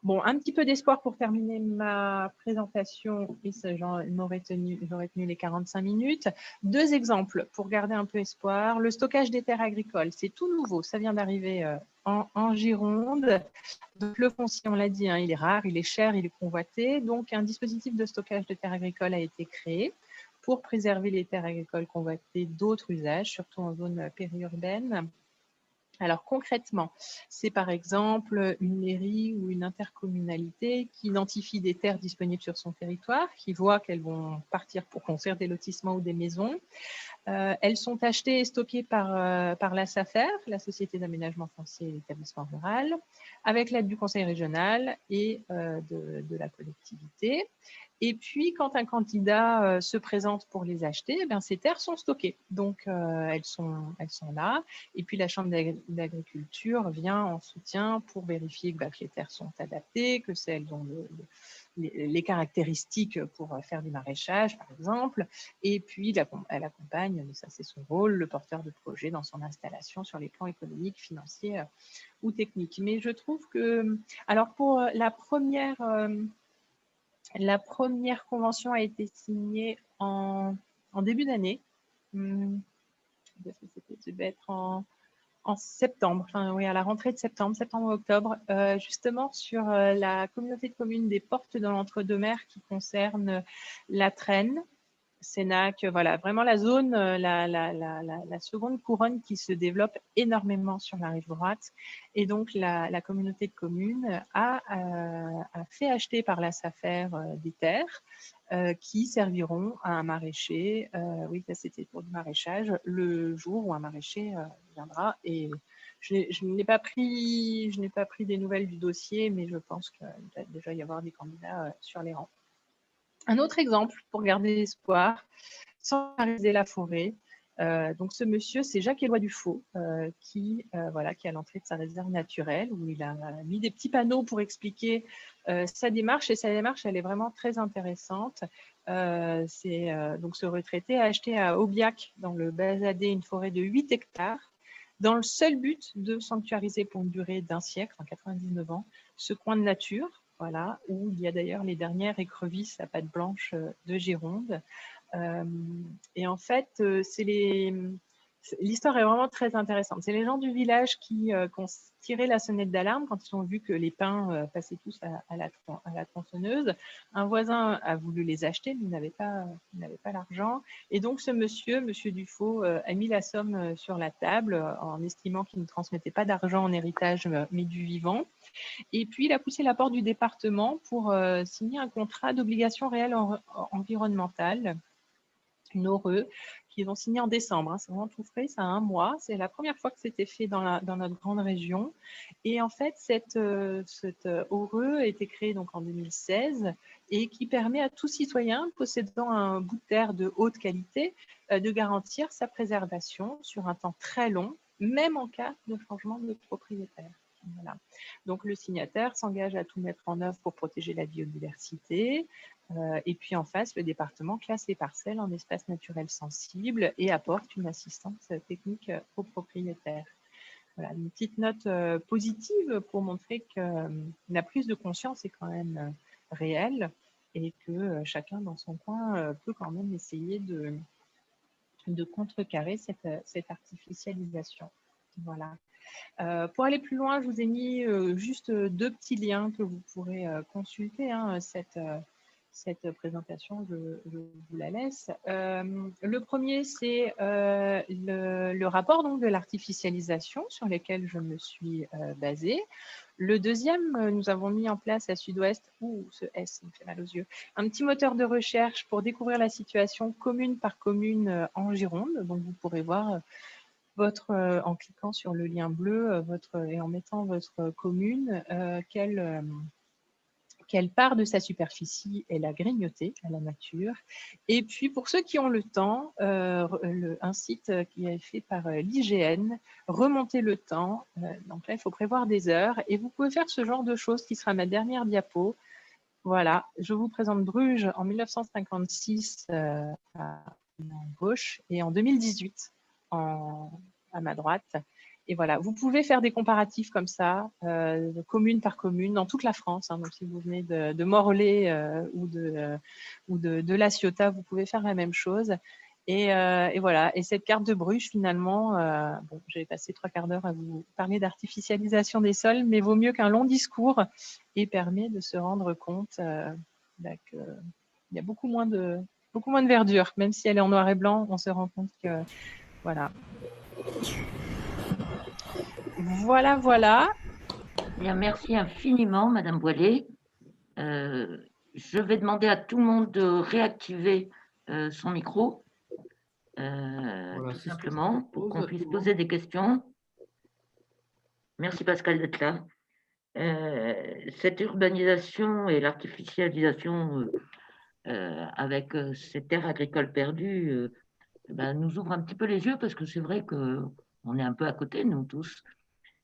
Bon, un petit peu d'espoir pour terminer ma présentation, et j'aurais tenu les 45 minutes. 2 exemples pour garder un peu espoir. Le stockage des terres agricoles, c'est tout nouveau, ça vient d'arriver en Gironde. Donc le foncier, on l'a dit, hein, il est rare, il est cher, il est convoité. Donc un dispositif de stockage de terres agricoles a été créé pour préserver les terres agricoles convoitées d'autres usages, surtout en zone périurbaine. Alors concrètement, c'est par exemple une mairie ou une intercommunalité qui identifie des terres disponibles sur son territoire, qui voit qu'elles vont partir pour construire des lotissements ou des maisons. Elles sont achetées et stockées par la SAFER, la Société d'aménagement foncier et d'établissement rural, avec l'aide du conseil régional et de la collectivité. Et puis, quand un candidat se présente pour les acheter, eh bien, ces terres sont stockées. Donc, elles sont là. Et puis, la Chambre d'agriculture vient en soutien pour vérifier que les terres sont adaptées, que celles ont les caractéristiques pour faire du maraîchage, par exemple. Et puis, elle accompagne, mais ça c'est son rôle, le porteur de projet dans son installation sur les plans économiques, financiers ou techniques. Mais je trouve que, alors pour la première convention a été signée en début d'année. Ça devait être en septembre, enfin oui, à la rentrée de septembre-octobre, justement sur la communauté de communes des Portes de l'Entre-deux-Mers qui concerne la Trenne, Sénac, voilà, vraiment la zone, la seconde couronne qui se développe énormément sur la rive droite. Et donc, la communauté de communes a fait acheter par la SAFER des terres qui serviront à un maraîcher. Oui, ça c'était pour du maraîchage, le jour où un maraîcher viendra. Et je n'ai pas pris des nouvelles du dossier, mais je pense qu'il va déjà y avoir des candidats sur les rangs. Un autre exemple pour garder l'espoir, sanctuariser la forêt. Donc ce monsieur, c'est Jacques-Éloi Dufaux, qui est à l'entrée de sa réserve naturelle, où il a mis des petits panneaux pour expliquer sa démarche. Et sa démarche, elle est vraiment très intéressante. Donc ce retraité a acheté à Aubiac, dans le Bazadais, une forêt de 8 hectares, dans le seul but de sanctuariser pour une durée d'1 siècle, en 99 ans, ce coin de nature. Voilà, où il y a d'ailleurs les dernières écrevisses à pattes blanches de Gironde. Et en fait, l'histoire est vraiment très intéressante. C'est les gens du village qui ont tiré la sonnette d'alarme quand ils ont vu que les pins passaient tous à la tronçonneuse. Un voisin a voulu les acheter, mais il n'avait pas l'argent. Et donc, ce monsieur Dufaux, a mis la somme sur la table en estimant qu'il ne transmettait pas d'argent en héritage, mais du vivant. Et puis, il a poussé la porte du département pour signer un contrat d'obligation réelle environnementale, une ORE, qu'ils ont signé en décembre. C'est vraiment tout frais, ça a 1 mois. C'est la première fois que c'était fait dans notre grande région. Et en fait, cette ORE a été créée donc en 2016 et qui permet à tout citoyen possédant un bout de terre de haute qualité de garantir sa préservation sur un temps très long, même en cas de changement de propriétaire. Voilà. Donc, le signataire s'engage à tout mettre en œuvre pour protéger la biodiversité. Et puis, en face, le département classe les parcelles en espaces naturels sensibles et apporte une assistance technique aux propriétaires. Voilà, une petite note positive pour montrer que la prise de conscience est quand même réelle et que chacun dans son coin peut quand même essayer de contrecarrer cette artificialisation. Voilà. Pour aller plus loin, je vous ai mis juste 2 petits liens que vous pourrez consulter. Cette présentation, je vous la laisse. Le premier, c'est le rapport donc, de l'artificialisation sur lequel je me suis basée. Le deuxième, nous avons mis en place à Sud-Ouest, ce S me fait mal aux yeux, un petit moteur de recherche pour découvrir la situation commune par commune en Gironde. Donc, vous pourrez voir en cliquant sur le lien bleu et en mettant votre commune, quelle part de sa superficie elle a grignoté à la nature. Et puis, pour ceux qui ont le temps, un site qui est fait par l'IGN, remonter le temps. Donc là, il faut prévoir des heures. Et vous pouvez faire ce genre de choses qui sera ma dernière diapo. Voilà, je vous présente Bruges en 1956 à gauche et en 2018 à ma droite. Et voilà, vous pouvez faire des comparatifs comme ça, commune par commune, dans toute la France. Donc, si vous venez de Morlaix ou de La Ciotat, vous pouvez faire la même chose. Et voilà, et cette carte de Bruges, finalement, j'ai passé 3/4 d'heure à vous parler d'artificialisation des sols, mais vaut mieux qu'un long discours et permet de se rendre compte qu'il y a beaucoup moins de beaucoup moins de verdure. Même si elle est en noir et blanc, on se rend compte que, voilà. Voilà, voilà. Bien, merci infiniment, Madame Boilet. Je vais demander à tout le monde de réactiver son micro, Voilà, tout c'est ce que je simplement, pour propose qu'on à puisse tout le monde. poser des questions. Merci Pascal d'être là. Cette urbanisation et l'artificialisation avec ces terres agricoles perdues nous ouvre un petit peu les yeux parce que c'est vrai qu'on est un peu à côté, nous tous.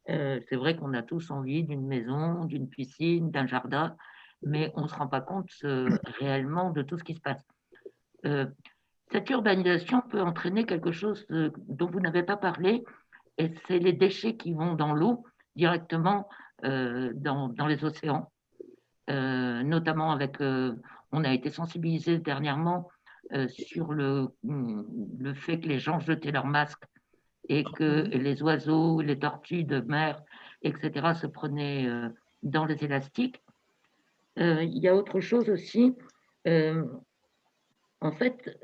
C'est vrai qu'on a tous envie d'une maison, d'une piscine, d'un jardin, mais on ne se rend pas compte réellement de tout ce qui se passe. Cette urbanisation peut entraîner quelque chose dont vous n'avez pas parlé, et c'est les déchets qui vont dans l'eau directement dans les océans, notamment avec, on a été sensibilisé dernièrement sur le fait que les gens jetaient leurs masques et que les oiseaux, les tortues de mer, etc., se prenaient dans les élastiques. Il y a autre chose aussi. En fait,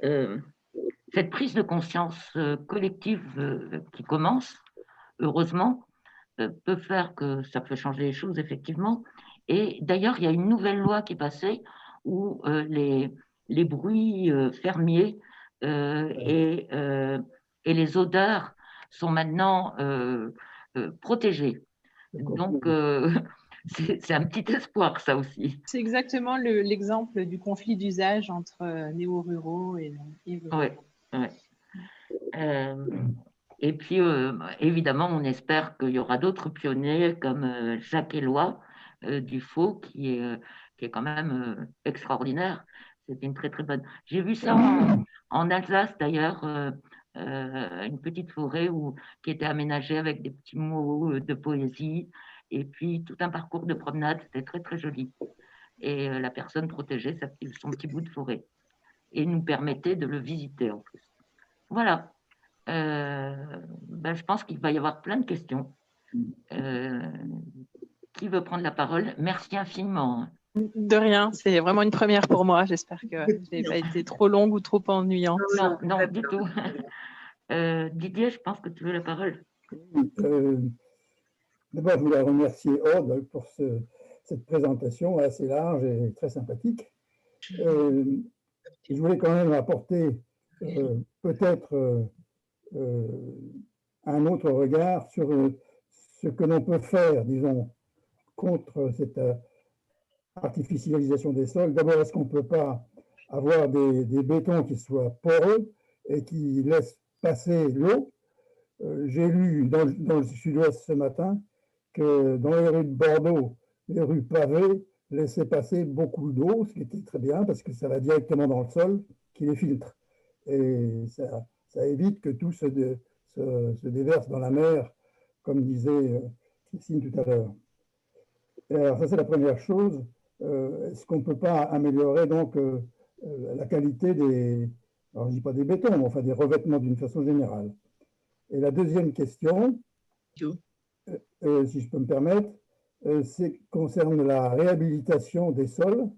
cette prise de conscience collective qui commence, heureusement, peut faire que ça peut changer les choses, effectivement. Et d'ailleurs, il y a une nouvelle loi qui est passée où les bruits fermiers et les odeurs sont maintenant protégés. Donc, c'est un petit espoir, ça aussi. C'est exactement l'exemple du conflit d'usage entre néo-ruraux et ruraux. Ouais, ouais. Et puis, évidemment, on espère qu'il y aura d'autres pionniers comme Jacques Éloi Dufaux, qui est quand même extraordinaire. C'est une très, très bonne. J'ai vu ça en Alsace, d'ailleurs, une petite forêt qui était aménagée avec des petits mots de poésie, et puis tout un parcours de promenade. C'était très, très joli. Et la personne protégeait son petit bout de forêt et nous permettait de le visiter en plus. Voilà. Je pense qu'il va y avoir plein de questions. Qui veut prendre la parole? Merci infiniment. De rien, c'est vraiment une première pour moi. J'espère que je n'ai pas été trop longue ou trop ennuyante. Non, non, du tout. Didier, je pense que tu veux la parole. D'abord, je voulais remercier Aude pour cette présentation assez large et très sympathique. Je voulais quand même apporter peut-être un autre regard sur ce que l'on peut faire, disons, contre cette artificialisation des sols. D'abord, est-ce qu'on ne peut pas avoir des bétons qui soient poreux et qui laissent passer l'eau? J'ai lu dans le sud-ouest ce matin que dans les rues de Bordeaux, les rues pavées laissaient passer beaucoup d'eau, ce qui était très bien parce que ça va directement dans le sol qui les filtre. Et ça évite que tout se déverse dans la mer, comme disait Christine tout à l'heure. Alors ça, c'est la première chose. Est-ce qu'on ne peut pas améliorer donc la qualité alors je ne dis pas des bétons, mais enfin des revêtements d'une façon générale? Et la deuxième question, si je peux me permettre, concerne la réhabilitation des sols.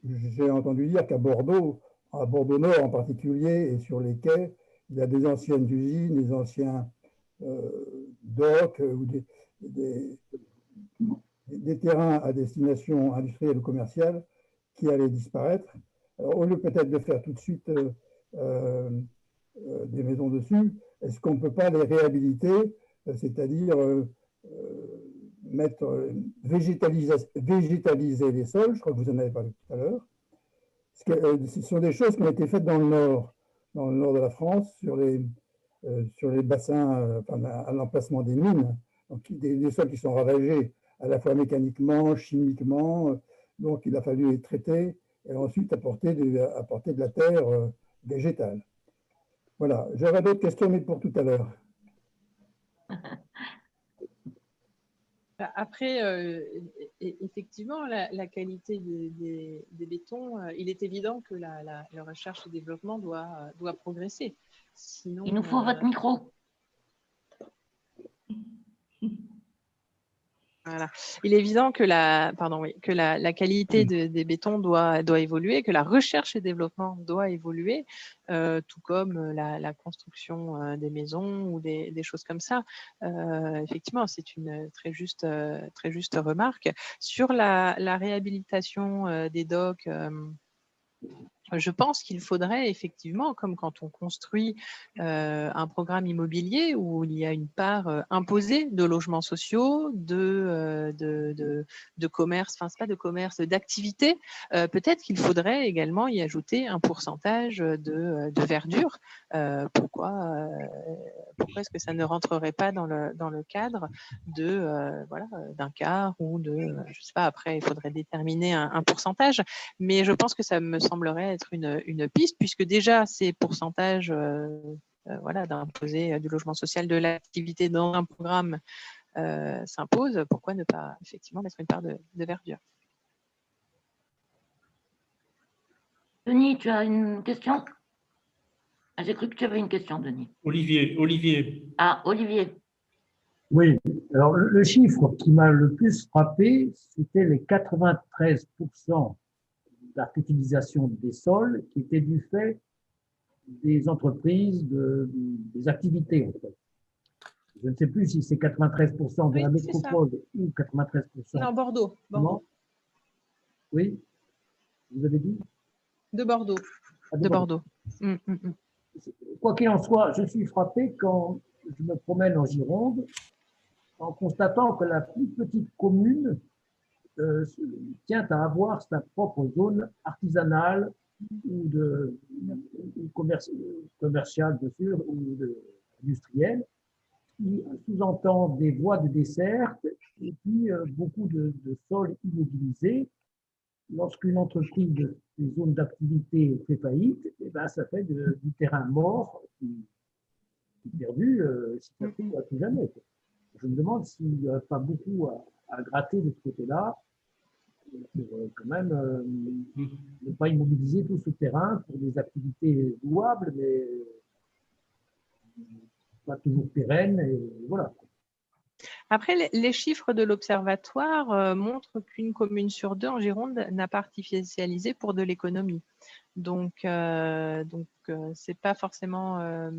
J'ai entendu dire qu'à Bordeaux, à Bordeaux-Nord en particulier, et sur les quais, il y a des anciennes usines, des anciens docks ou des terrains à destination industrielle ou commerciale qui allaient disparaître. Alors, au lieu peut-être de faire tout de suite des maisons dessus, est-ce qu'on ne peut pas les réhabiliter, c'est-à-dire végétaliser les sols? Je crois que vous en avez parlé tout à l'heure. Ce sont des choses qui ont été faites dans le nord de la France, sur les bassins, à l'emplacement des mines, donc des sols qui sont ravagés à la fois mécaniquement, chimiquement. Donc il a fallu les traiter et ensuite apporter de la terre végétale. Voilà, j'aurais d'autres questions, mais pour tout à l'heure. Après, effectivement, la qualité des bétons, il est évident que la recherche et développement doit progresser. Sinon, il nous faut votre micro. Voilà. Il est évident que la qualité des bétons doit évoluer, que la recherche et développement doit évoluer, tout comme la construction des maisons ou des choses comme ça. Effectivement, c'est une très juste remarque. Sur la réhabilitation des docks, je pense qu'il faudrait effectivement, comme quand on construit un programme immobilier où il y a une part imposée de logements sociaux, de commerce, enfin c'est pas de commerce, d'activité, peut-être qu'il faudrait également y ajouter un pourcentage de verdure. Pourquoi est-ce que ça ne rentrerait pas dans le cadre d'un quart ou je sais pas, après il faudrait déterminer un pourcentage, mais je pense que ça me semblerait être une piste, puisque déjà ces pourcentages d'imposer du logement social, de l'activité dans un programme s'imposent. Pourquoi ne pas effectivement mettre une part de verdure? Denis, tu as une question? Ah, j'ai cru que tu avais une question, Denis. Olivier. Ah, Olivier. Oui, alors le chiffre qui m'a le plus frappé, c'était les 93% d'artificialisation des sols qui étaient du fait des entreprises, des activités en fait. Je ne sais plus si c'est 93% de la métropole ou 93%. Non, Bordeaux. Oui, vous avez dit? De Bordeaux. De Bordeaux. Quoi qu'il en soit, je suis frappé quand je me promène en Gironde en constatant que la plus petite commune tient à avoir sa propre zone artisanale ou commerciale, bien sûr, ou industrielle, qui sous-entend des voies de desserte et puis beaucoup de sols immobilisés. Lorsqu'une entreprise de zone d'activité fait faillite, eh ben, ça fait du terrain mort qui est perdu, si ça fait à tout jamais. Je me demande s'il n'y a pas beaucoup à gratter de ce côté-là pour quand même ne pas immobiliser tout ce terrain pour des activités louables, mais pas toujours pérennes. Et voilà. Après, les chiffres de l'Observatoire montrent qu'une commune sur deux en Gironde n'a pas artificialisé pour de l'économie. Donc c'est pas forcément,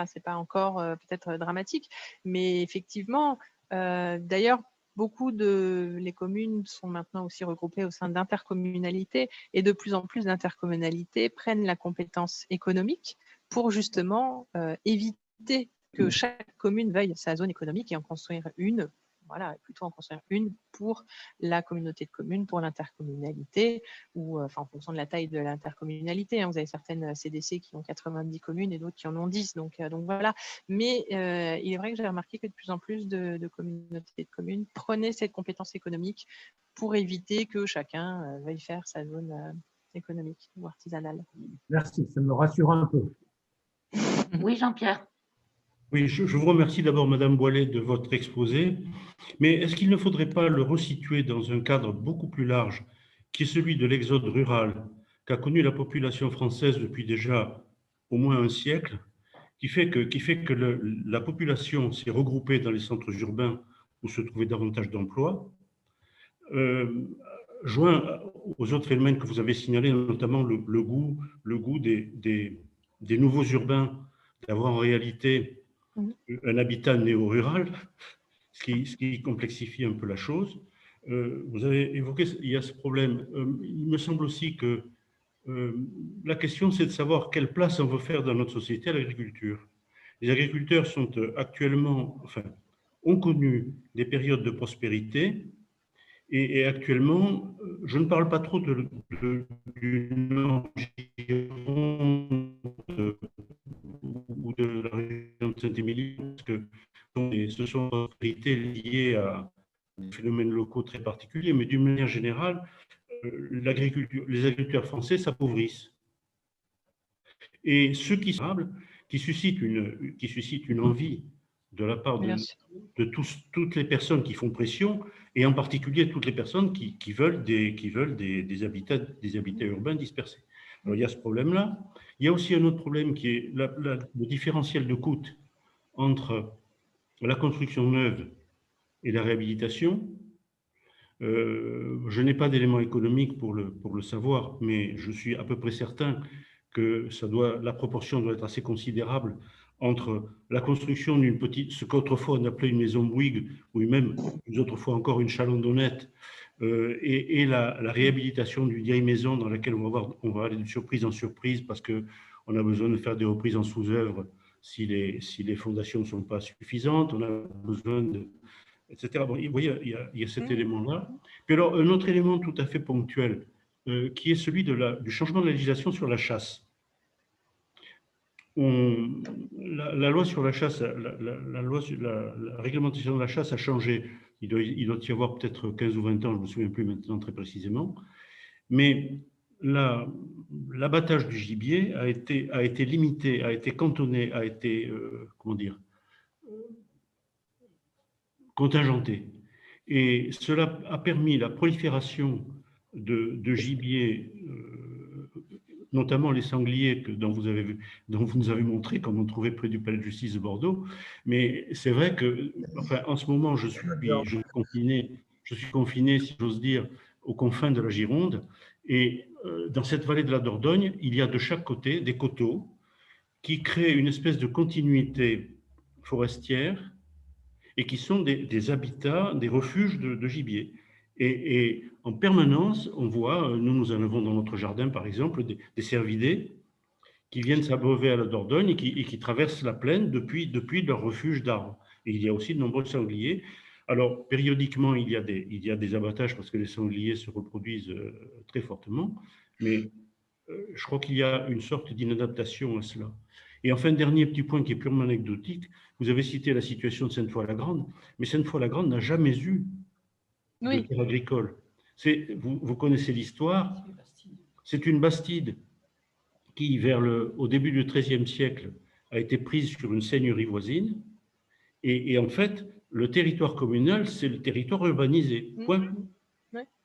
c'est pas encore peut-être dramatique, mais effectivement, d'ailleurs, beaucoup les communes sont maintenant aussi regroupées au sein d'intercommunalités et de plus en plus d'intercommunalités prennent la compétence économique pour justement éviter que chaque commune veuille sa zone économique et en construire une, plutôt en construire une pour la communauté de communes, pour l'intercommunalité, ou en fonction de la taille de l'intercommunalité. Vous avez certaines CDC qui ont 90 communes et d'autres qui en ont 10. Donc voilà. Mais il est vrai que j'ai remarqué que de plus en plus de communautés de communes prenaient cette compétence économique pour éviter que chacun veuille faire sa zone économique ou artisanale. Merci, ça me rassure un peu. Oui, Jean-Pierre. Oui, je vous remercie d'abord, Madame Boilet, de votre exposé. Mais est-ce qu'il ne faudrait pas le resituer dans un cadre beaucoup plus large, qui est celui de l'exode rural, qu'a connu la population française depuis déjà au moins un siècle, qui fait que la population s'est regroupée dans les centres urbains où se trouvaient davantage d'emplois, joint aux autres phénomènes que vous avez signalés, notamment le goût des nouveaux urbains d'avoir en réalité un habitat néo-rural, ce qui complexifie un peu la chose. Vous avez évoqué, il y a ce problème. Il me semble aussi que la question, c'est de savoir quelle place on veut faire dans notre société à l'agriculture. Les agriculteurs sont actuellement, ont connu des périodes de prospérité et actuellement, je ne parle pas trop du Nord Gironde ou de la région de Saint-Émilie, parce que ce sont des prospérités liées à des phénomènes locaux très particuliers, mais d'une manière générale, les agriculteurs français s'appauvrissent. Et ce qui suscite une envie de la part de toutes les personnes qui font pression, et en particulier toutes les personnes qui veulent des habitats urbains dispersés. Alors, il y a ce problème-là. Il y a aussi un autre problème qui est le différentiel de coût entre la construction neuve et la réhabilitation. Je n'ai pas d'éléments économiques pour le savoir, mais je suis à peu près certain que la proportion doit être assez considérable entre la construction d'une petite, ce qu'autrefois on appelait une maison Bouygues, ou même plus autrefois encore une chalandonnette, et la réhabilitation d'une vieille maison dans laquelle on va aller de surprise en surprise parce qu'on a besoin de faire des reprises en sous-œuvre si les fondations ne sont pas suffisantes, on a besoin de, etc. Bon, vous voyez, il y a cet élément-là. Puis alors, un autre élément tout à fait ponctuel, qui est celui du changement de la législation sur la chasse. La loi sur la chasse, la réglementation de la chasse a changé. Il doit y avoir peut-être 15 ou 20 ans, je ne me souviens plus maintenant très précisément. Mais l'abattage du gibier a été limité, a été cantonné, a été, comment dire, contingenté. Et cela a permis la prolifération de gibier, notamment les sangliers dont vous nous avez montré comment on trouvait près du palais de justice de Bordeaux. Mais c'est vrai que, enfin, en ce moment, je suis confiné, si j'ose dire, aux confins de la Gironde. Et dans cette vallée de la Dordogne, il y a de chaque côté des coteaux qui créent une espèce de continuité forestière et qui sont des habitats, des refuges de gibier. Et en permanence, on voit, nous en avons dans notre jardin, par exemple, des cervidés qui viennent s'abreuver à la Dordogne et qui traversent la plaine depuis leur refuge d'arbres. Et il y a aussi de nombreux sangliers. Alors, périodiquement, il y a des abattages parce que les sangliers se reproduisent très fortement, mais je crois qu'il y a une sorte d'inadaptation à cela. Et enfin, dernier petit point qui est purement anecdotique, vous avez cité la situation de Sainte-Foy-la-Grande, mais Sainte-Foy-la-Grande n'a jamais eu de terre agricole. Vous connaissez l'histoire, c'est une bastide qui, au début du XIIIe siècle, a été prise sur une seigneurie voisine. Et en fait, le territoire communal, c'est le territoire urbanisé. Point.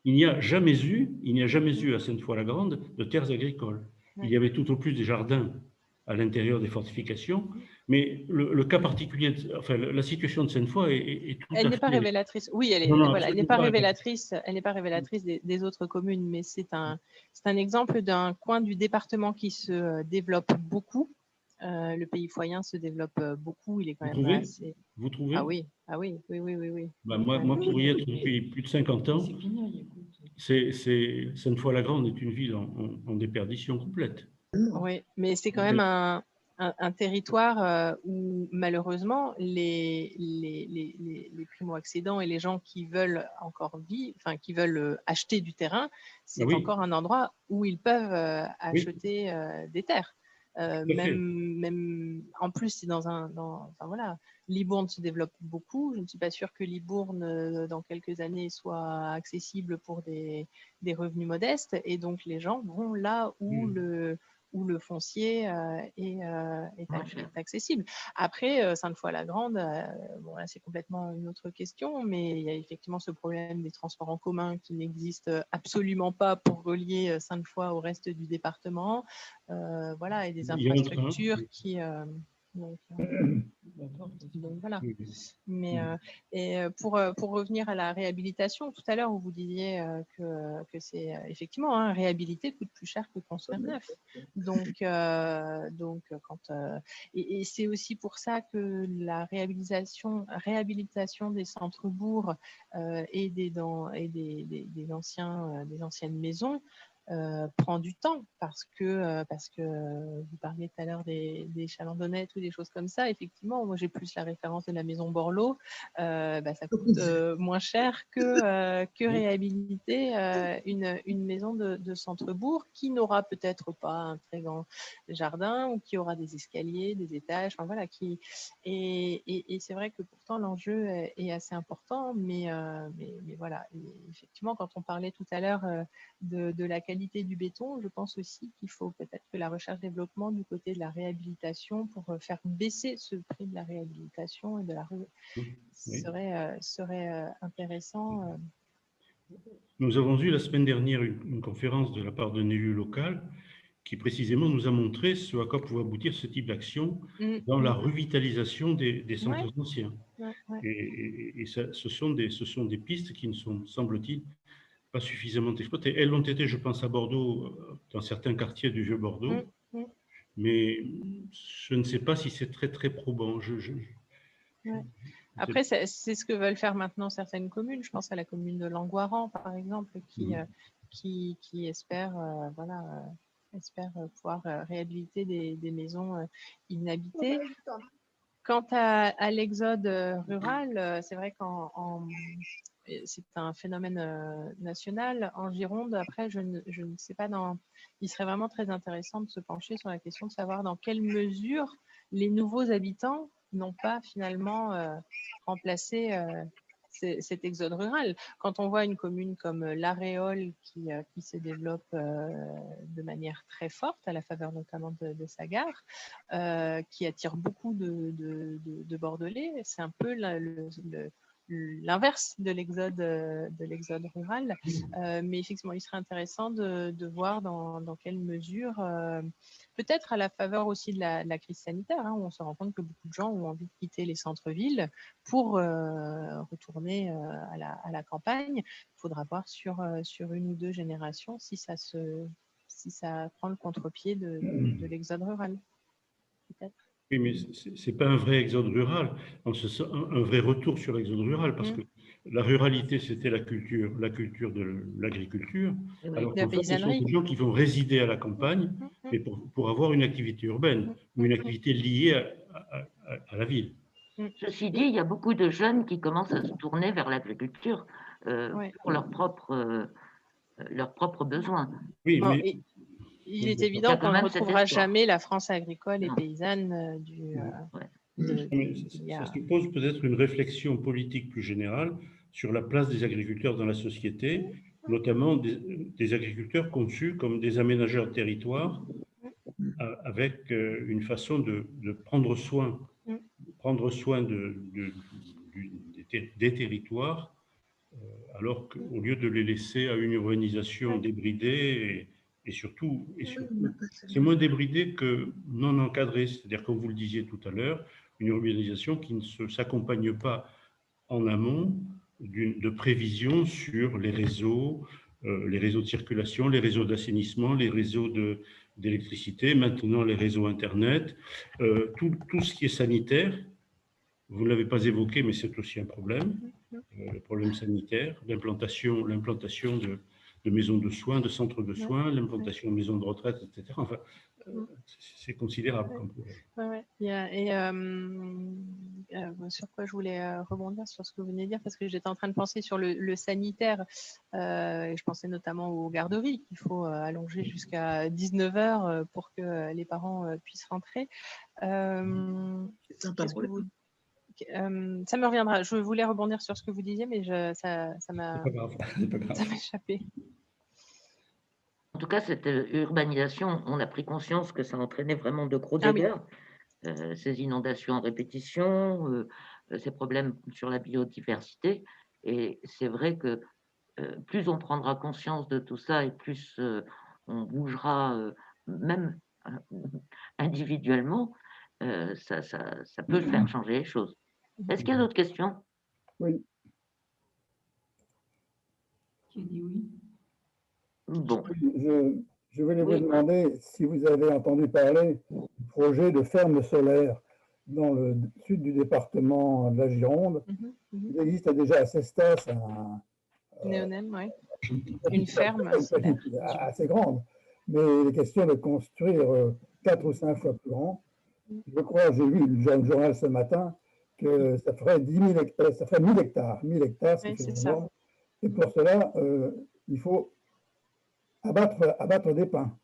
Il n'y a jamais eu à Sainte-Foy-la-Grande de terres agricoles. Il y avait tout au plus des jardins à l'intérieur des fortifications, mais le cas particulier, enfin la situation de Sainte-Foy est tout à fait... Elle n'est pas révélatrice. Oui, elle n'est pas révélatrice. Elle n'est pas révélatrice des autres communes, mais c'est un exemple d'un coin du département qui se développe beaucoup. Le pays foyen se développe beaucoup. Il est quand même assez... Vous trouvez? Ah oui. Bah, moi, pour y être depuis plus de 50 ans, Sainte-Foy-la-Grande est une ville en déperdition complète. Oui, mais c'est quand même un territoire où malheureusement les primo-accédants et les gens qui veulent encore vivre, enfin qui veulent acheter du terrain, c'est encore un endroit où ils peuvent acheter des terres. Même en plus, c'est enfin voilà, Libourne se développe beaucoup. Je ne suis pas sûre que Libourne, dans quelques années, soit accessible pour des revenus modestes. Et donc, les gens vont là où le foncier est accessible. Après, Sainte-Foy-la-Grande, bon, là, c'est complètement une autre question, mais il y a effectivement ce problème des transports en commun qui n'existe absolument pas pour relier Sainte-Foy au reste du département. Voilà, et des infrastructures qui... donc voilà. Mais pour revenir à la réhabilitation, tout à l'heure où vous disiez que c'est effectivement réhabiliter coûte plus cher que construire neuf. Donc et c'est aussi pour ça que la réhabilitation des centres-bourgs et des anciennes maisons prend du temps parce que vous parliez tout à l'heure des chalandonnettes ou des choses comme ça. Effectivement, moi j'ai plus la référence de la maison Borloo. Ça coûte moins cher que réhabiliter une maison de centre-bourg qui n'aura peut-être pas un très grand jardin ou qui aura des escaliers, des étages. Enfin, voilà, et c'est vrai que pourtant l'enjeu est assez important, mais voilà. Et effectivement, quand on parlait tout à l'heure de la qualité du béton, je pense aussi qu'il faut peut-être que la recherche-développement du côté de la réhabilitation pour faire baisser ce prix de la réhabilitation et de la serait intéressant. Nous avons eu la semaine dernière une conférence de la part d'un élu local qui précisément nous a montré ce à quoi pouvait aboutir ce type d'action dans la revitalisation des centres anciens. Et ce sont des pistes qui ne sont, semble-t-il, pas suffisamment exploitées. Elles l'ont été, je pense, à Bordeaux, dans certains quartiers du Vieux-Bordeaux, mais je ne sais pas si c'est très, très probant. Après, c'est ce que veulent faire maintenant certaines communes. Je pense à la commune de Langoiran, par exemple, qui espère, espère pouvoir réhabiliter des maisons inhabitées. Quant à l'exode rural, c'est vrai c'est un phénomène national. En Gironde, après, je ne sais pas, il serait vraiment très intéressant de se pencher sur la question de savoir dans quelle mesure les nouveaux habitants n'ont pas finalement remplacé cet exode rural. Quand on voit une commune comme l'Aréole qui se développe de manière très forte, à la faveur notamment de sa gare, qui attire beaucoup de Bordelais, c'est un peu l'inverse de l'exode rural. Mais effectivement, il serait intéressant de voir dans quelle mesure, peut-être à la faveur aussi de la crise sanitaire, où on se rend compte que beaucoup de gens ont envie de quitter les centres-villes pour retourner à la campagne. Il faudra voir sur une ou deux générations si ça prend le contre-pied de l'exode rural. Peut-être. Oui, mais ce n'est pas un vrai exode rural, un vrai retour sur l'exode rural, parce que la ruralité, c'était la culture de l'agriculture, alors que ce sont des gens qui vont résider à la campagne, mais pour avoir une activité urbaine, ou une activité liée à la ville. Ceci dit, il y a beaucoup de jeunes qui commencent à se tourner vers l'agriculture pour leurs propres besoins. Oui, bon, mais... Il est évident qu'on ne retrouvera jamais la France agricole et paysanne ça suppose peut-être une réflexion politique plus générale sur la place des agriculteurs dans la société, notamment des agriculteurs conçus comme des aménageurs de territoire, avec une façon de prendre soin des territoires, alors qu'au lieu de les laisser à une urbanisation débridée et surtout, c'est moins débridé que non encadré, c'est-à-dire, comme vous le disiez tout à l'heure, une urbanisation qui ne s'accompagne pas en amont de prévision sur les réseaux de circulation, les réseaux d'assainissement, les réseaux d'électricité, maintenant les réseaux Internet, tout ce qui est sanitaire. Vous ne l'avez pas évoqué, mais c'est aussi un problème, le problème sanitaire, l'implantation de maisons de soins, de centres de soins, l'implantation de maisons de retraite, etc. Enfin, c'est considérable comme problème. Sur quoi je voulais rebondir sur ce que vous venez de dire, parce que j'étais en train de penser sur le sanitaire, et je pensais notamment aux garderies qu'il faut allonger jusqu'à 19h pour que les parents puissent rentrer. Ça me reviendra. Je voulais rebondir sur ce que vous disiez, mais ça m'a échappé. En tout cas, cette urbanisation, on a pris conscience que ça entraînait vraiment de gros dégâts. Ces inondations en répétition, ces problèmes sur la biodiversité. Et c'est vrai que plus on prendra conscience de tout ça et plus on bougera, même individuellement, ça peut faire changer les choses. Est-ce qu'il y a d'autres questions? Oui. Qui dit oui? Bon. Je voulais vous demander si vous avez entendu parler du projet de ferme solaire dans le sud du département de la Gironde. Il existe déjà à Cestas Néonem, oui. Une ferme solaire assez grande, mais il est question de construire 4 ou 5 fois plus grand. Je crois, j'ai vu dans le journal ce matin que ça ferait 10 000 ça ferait 1000 hectares. 1000 hectares, c'est énorme. Et pour cela, il faut abattre des pins.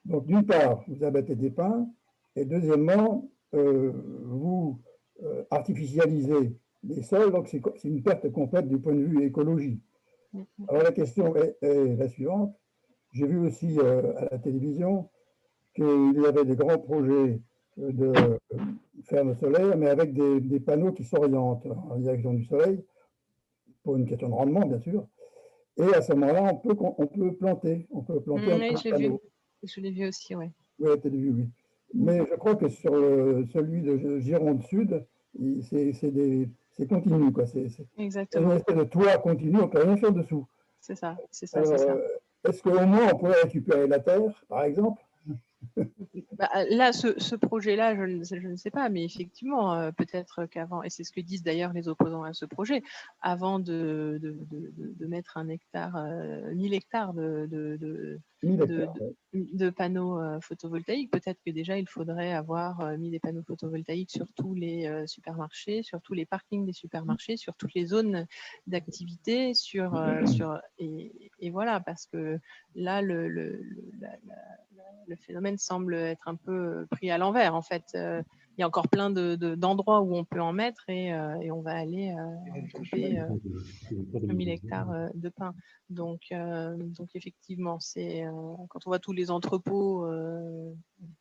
Donc, d'une part, vous abattez des pins, et deuxièmement, vous artificialisez les sols, donc c'est une perte complète du point de vue écologie. Alors, la question est la suivante. J'ai vu aussi à la télévision qu'il y avait des grands projets de ferme solaire, mais avec des panneaux qui s'orientent en direction du soleil, pour une question de rendement, bien sûr. Et à ce moment-là, on peut planter. On peut planter un panneau. Je l'ai vu aussi, oui. Oui, tu l'as vu, oui. Mais je crois que sur celui de Gironde Sud, c'est continu, quoi. C'est une Exactement. espèce de toit continu, on ne peut rien faire dessous. C'est ça, c'est ça, Alors, c'est ça. est-ce qu'au moins on pourrait récupérer la terre, par exemple? Bah, là, ce projet-là, je ne sais pas, mais effectivement, peut-être qu'avant, et c'est ce que disent d'ailleurs les opposants à ce projet, avant de mettre 1000 hectares de panneaux photovoltaïques, peut-être que déjà il faudrait avoir mis des panneaux photovoltaïques sur tous les supermarchés, sur tous les parkings des supermarchés, sur toutes les zones d'activité, et voilà, parce que là, le phénomène semble être un peu pris à l'envers. En fait, il y a encore plein d'endroits où on peut en mettre et on va aller couper 1000 hectares de pin. Donc effectivement, quand on voit tous les entrepôts, on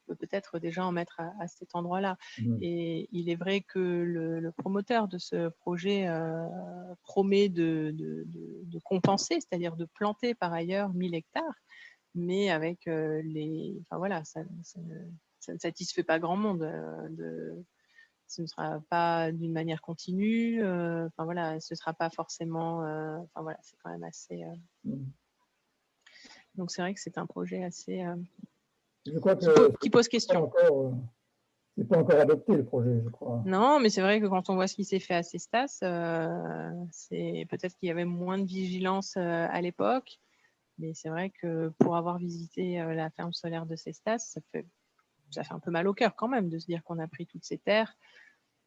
peut peut-être déjà en mettre à cet endroit-là. Et il est vrai que le promoteur de ce projet promet de compenser, c'est-à-dire de planter par ailleurs 1000 hectares. Mais avec enfin voilà, ça ne satisfait pas grand monde. Ce ne sera pas d'une manière continue. Enfin voilà, ce ne sera pas forcément. Enfin voilà, c'est quand même assez. Donc c'est vrai que c'est un projet assez Je crois que qui pose question. C'est pas encore adopté le projet, je crois. Non, mais c'est vrai que quand on voit ce qui s'est fait à Cestas, c'est peut-être qu'il y avait moins de vigilance à l'époque. Mais c'est vrai que pour avoir visité la ferme solaire de Cestas, ça fait un peu mal au cœur quand même de se dire qu'on a pris toutes ces terres.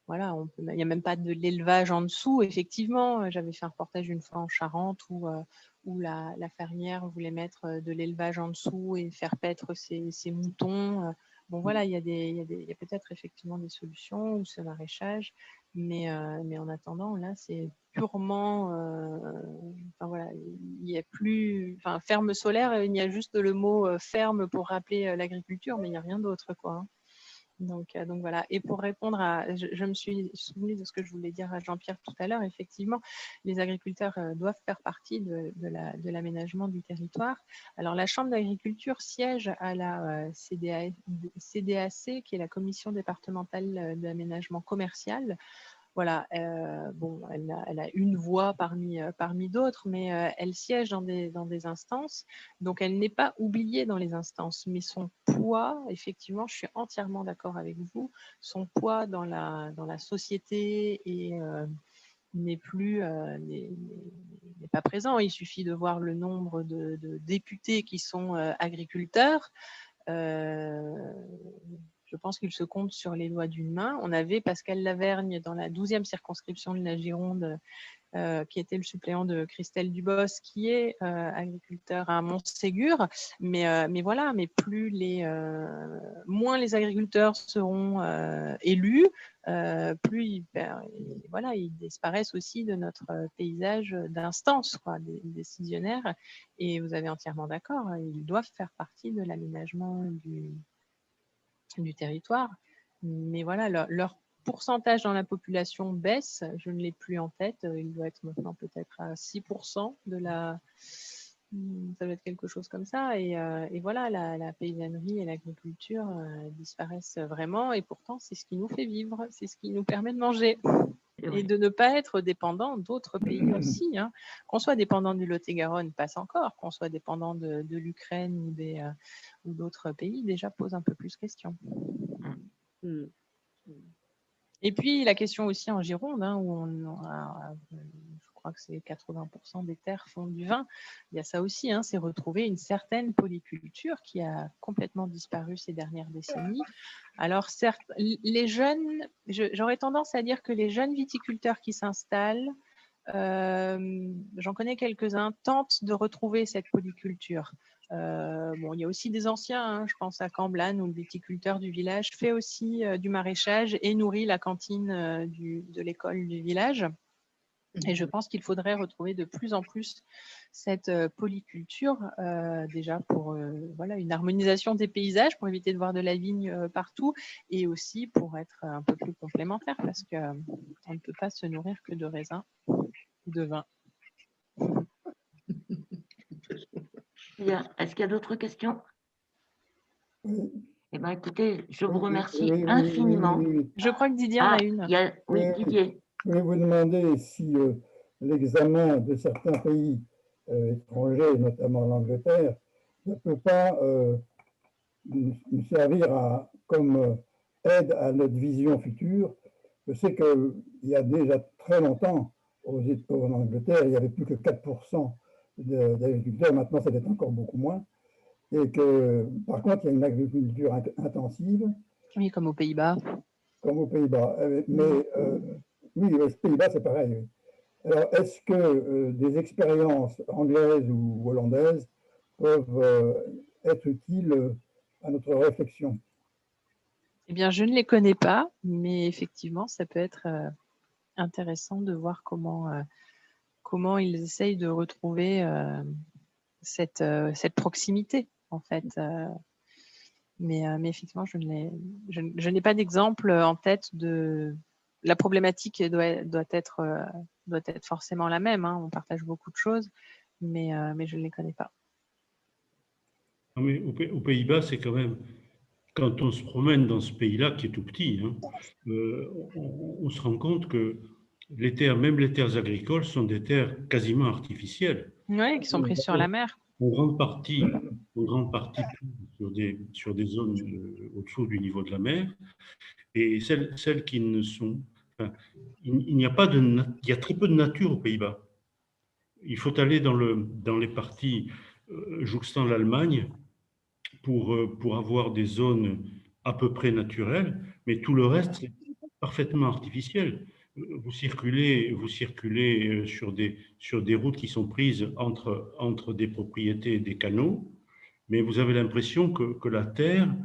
Voilà, il n'y a même pas de l'élevage en dessous. Effectivement, j'avais fait un reportage une fois en Charente où la fermière voulait mettre de l'élevage en dessous et faire paître ses moutons. Bon, voilà, il y a peut-être effectivement des solutions ou ce maraîchage, mais en attendant, là, c'est purement. Enfin, voilà, il n'y a plus. Enfin, ferme solaire, il y a juste le mot ferme pour rappeler l'agriculture, mais il n'y a rien d'autre, quoi. Hein. Donc voilà. Et pour répondre je me suis souvenue de ce que je voulais dire à Jean-Pierre tout à l'heure. Effectivement, les agriculteurs doivent faire partie de l'aménagement du territoire. Alors, la Chambre d'agriculture siège à la CDAC, qui est la Commission départementale d'aménagement commercial. Voilà, bon, elle a une voix parmi d'autres, mais elle siège dans des instances, donc elle n'est pas oubliée dans les instances, mais son poids, effectivement, je suis entièrement d'accord avec vous, son poids dans la société n'est pas présent. Il suffit de voir le nombre de députés qui sont agriculteurs. Je pense qu'il se compte sur les doigts d'une main. On avait Pascal Lavergne dans la 12e circonscription de la Gironde, qui était le suppléant de Christelle Dubos, qui est agriculteur à Montségur. Mais voilà, moins les agriculteurs seront élus, plus ils disparaissent aussi de notre paysage d'instances, des décisionnaires. Et vous avez entièrement d'accord, ils doivent faire partie de l'aménagement du territoire. Mais voilà, leur pourcentage dans la population baisse. Je ne l'ai plus en tête. Il doit être maintenant peut-être à 6% de la... Ça doit être quelque chose comme ça. Et voilà, la paysannerie et l'agriculture disparaissent vraiment. Et pourtant, c'est ce qui nous fait vivre. C'est ce qui nous permet de manger. Et de ne pas être dépendant d'autres pays aussi. Hein. Qu'on soit dépendant du Lot-et-Garonne, passe encore. Qu'on soit dépendant de l'Ukraine ou d'autres pays, déjà pose un peu plus question. Et puis la question aussi en Gironde, hein, où je crois que c'est 80% des terres font du vin. Il y a ça aussi, hein, c'est retrouver une certaine polyculture qui a complètement disparu ces dernières décennies. Alors certes, les jeunes, j'aurais tendance à dire que les jeunes viticulteurs qui s'installent, j'en connais quelques-uns, tentent de retrouver cette polyculture. Bon, il y a aussi des anciens, hein, je pense à Camblanne, où le viticulteur du village fait aussi du maraîchage et nourrit la cantine de l'école du village. Et je pense qu'il faudrait retrouver de plus en plus cette polyculture, déjà pour une harmonisation des paysages, pour éviter de voir de la vigne partout, et aussi pour être un peu plus complémentaire, parce qu'on ne peut pas se nourrir que de raisins ou de vin. Bien. Est-ce qu'il y a d'autres questions? Eh bien, écoutez, je vous Oui, remercie oui, oui, infiniment. oui. Je crois que Didier en Ah, a une. oui, Oui. Didier. Je voulais vous demander si l'examen de certains pays étrangers, notamment l'Angleterre, ne peut pas nous servir comme aide à notre vision future. Je sais qu'il y a déjà très longtemps, en Angleterre, il n'y avait plus que 4% d'agriculteurs, maintenant ça doit être encore beaucoup moins, et que par contre, il y a une agriculture intensive, Oui, comme aux Pays-Bas. comme aux Pays-Bas. Mais oui, aux Pays-Bas, c'est pareil. Oui. Alors, est-ce que des expériences anglaises ou hollandaises peuvent être utiles à notre réflexion? Eh bien, je ne les connais pas, mais effectivement, ça peut être intéressant de voir comment ils essayent de retrouver cette proximité, en fait. Mais effectivement, je n'ai pas d'exemple en tête de… La problématique doit être forcément la même, hein. On partage beaucoup de choses, mais je ne les connais pas. Non, mais aux Pays-Bas, c'est quand même… Quand on se promène dans ce pays-là, qui est tout petit, hein, on se rend compte que même les terres agricoles sont des terres quasiment artificielles. Oui, qui sont prises sur la mer. En grande partie sur des zones au-dessous du niveau de la mer, et celles qui ne sont… Enfin, il n'y a pas il y a très peu de nature aux Pays-Bas. Il faut aller dans les parties jouxtant l'Allemagne pour avoir des zones à peu près naturelles, mais tout le reste, c'est parfaitement artificiel. Vous circulez sur des routes qui sont prises entre des propriétés et des canaux, mais vous avez l'impression que la terre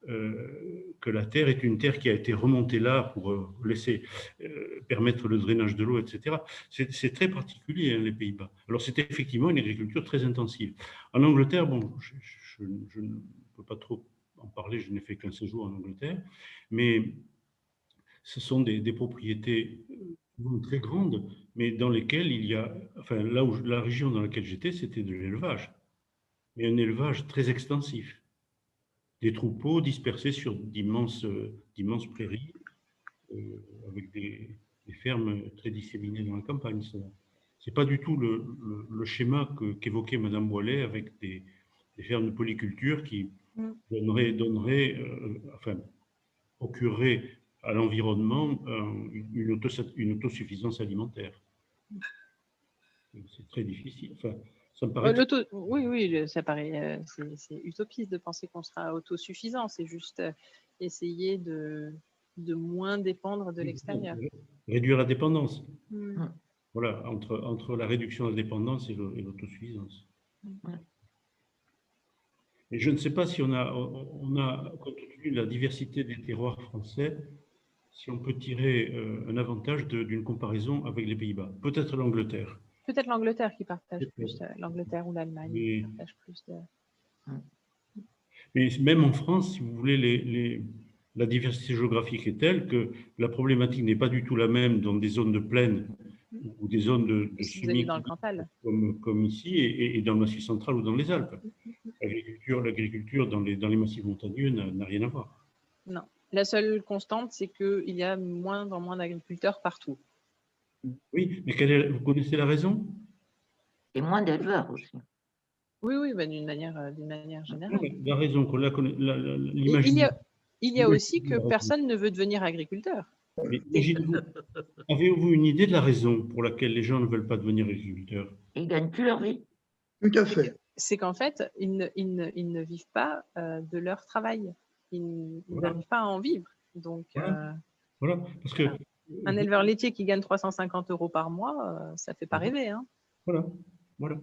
est une terre qui a été remontée là pour laisser permettre le drainage de l'eau, etc. C'est très particulier, hein, les Pays-Bas. Alors c'est effectivement une agriculture très intensive. En Angleterre, bon, je ne peux pas trop en parler, je n'ai fait qu'un séjour en Angleterre, mais ce sont des propriétés très grandes, mais dans lesquelles il y a, enfin là où la région dans laquelle j'étais, c'était de l'élevage, mais un élevage très extensif. Des troupeaux dispersés sur d'immenses prairies, avec des fermes très disséminées dans la campagne. C'est pas du tout le schéma qu'évoquait Madame Boilet avec des fermes de polyculture qui procureraient à l'environnement une autosuffisance alimentaire. C'est très difficile. Enfin, ça me paraît… Oui, ça paraît, c'est utopiste de penser qu'on sera autosuffisant. C'est juste essayer de moins dépendre de l'extérieur. Réduire la dépendance. Mm. Voilà, entre la réduction de la dépendance et l'autosuffisance. Et je ne sais pas si on a, compte tenu de la diversité des terroirs français, si on peut tirer un avantage d'une comparaison avec les Pays-Bas. Peut-être l'Angleterre. Peut-être l'Angleterre qui partage plus, l'Angleterre ou l'Allemagne qui partage plus de… Mais même en France, si vous voulez, la diversité géographique est telle que la problématique n'est pas du tout la même dans des zones de plaine ou des zones de si dans le Cantal. Comme ici et dans le Massif central ou dans les Alpes. L'agriculture dans les massifs montagneux n'a rien à voir. Non. La seule constante, c'est qu'il y a moins en moins d'agriculteurs partout. Oui, mais vous connaissez la raison? Et moins d'éleveurs aussi. Oui, bah, d'une manière générale. La raison, il y a aussi que personne ne veut devenir agriculteur. Avez-vous une idée de la raison pour laquelle les gens ne veulent pas devenir agriculteurs? Ils ne gagnent plus leur vie. Tout à fait. C'est qu'en fait, ils ne vivent pas de leur travail. Ils n'arrivent pas à en vivre. Donc, voilà. Parce que un éleveur laitier qui gagne 350 € par mois, ça ne fait pas rêver. Hein. Voilà.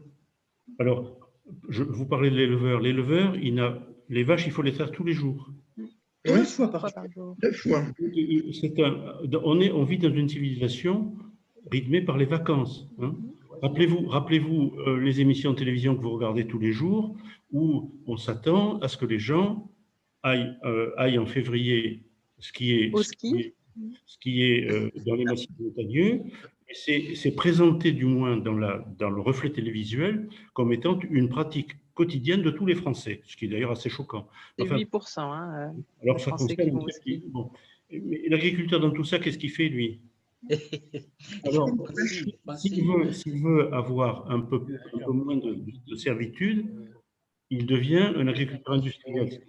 Alors, vous parlez de l'éleveur. L'éleveur, les vaches, il faut les faire tous les jours. 2 fois par jour. 2 fois. On vit dans une civilisation rythmée par les vacances. Hein. Rappelez-vous les émissions de télévision que vous regardez tous les jours, où on s'attend à ce que les gens aillent en février skier dans les massifs montagneux. C'est présenté du moins dans le reflet télévisuel comme étant une pratique quotidienne de tous les Français, ce qui est d'ailleurs assez choquant. C'est Enfin, 8%. Hein, alors les ça Français concerne qui vont au ski. bon. Mais l'agriculteur dans tout ça, qu'est-ce qu'il fait, lui? Alors, s'il veut avoir un peu moins de servitude, il devient un agriculteur industriel. Il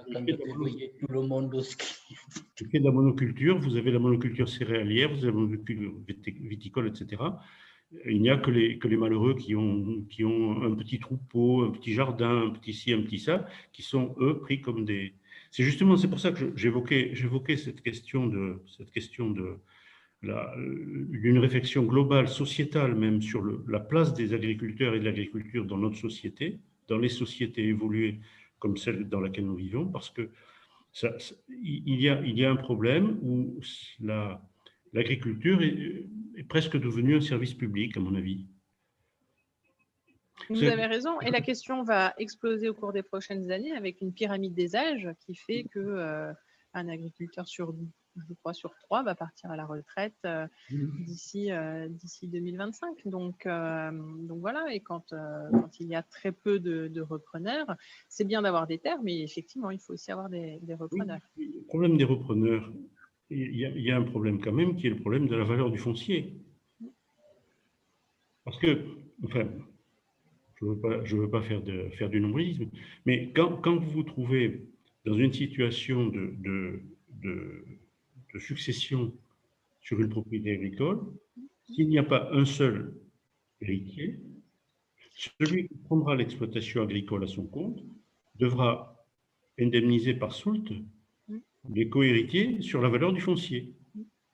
fait de la monoculture, vous avez la monoculture céréalière, vous avez la monoculture viticole, etc. Il n'y a que les malheureux qui ont un petit troupeau, un petit jardin, un petit ci, un petit ça, qui sont, eux, pris comme des... C'est pour ça que j'évoquais cette question d'une réflexion globale, sociétale même, sur la place des agriculteurs et de l'agriculture dans notre société, dans les sociétés évoluées comme celle dans laquelle nous vivons, parce que il y a un problème où l'agriculture est presque devenue un service public, à mon avis. Vous avez raison, et la question va exploser au cours des prochaines années avec une pyramide des âges qui fait que un agriculteur sur 3 va partir à la retraite d'ici 2025. Donc voilà, et quand il y a très peu de repreneurs, c'est bien d'avoir des terres, mais effectivement, il faut aussi avoir des repreneurs. Oui, le problème des repreneurs, il y a un problème quand même qui est le problème de la valeur du foncier. Parce que, enfin, je veux pas faire du nombrilisme, mais quand vous vous trouvez dans une situation de succession sur une propriété agricole, s'il n'y a pas un seul héritier, celui qui prendra l'exploitation agricole à son compte devra indemniser par soulte les co-héritiers sur la valeur du foncier.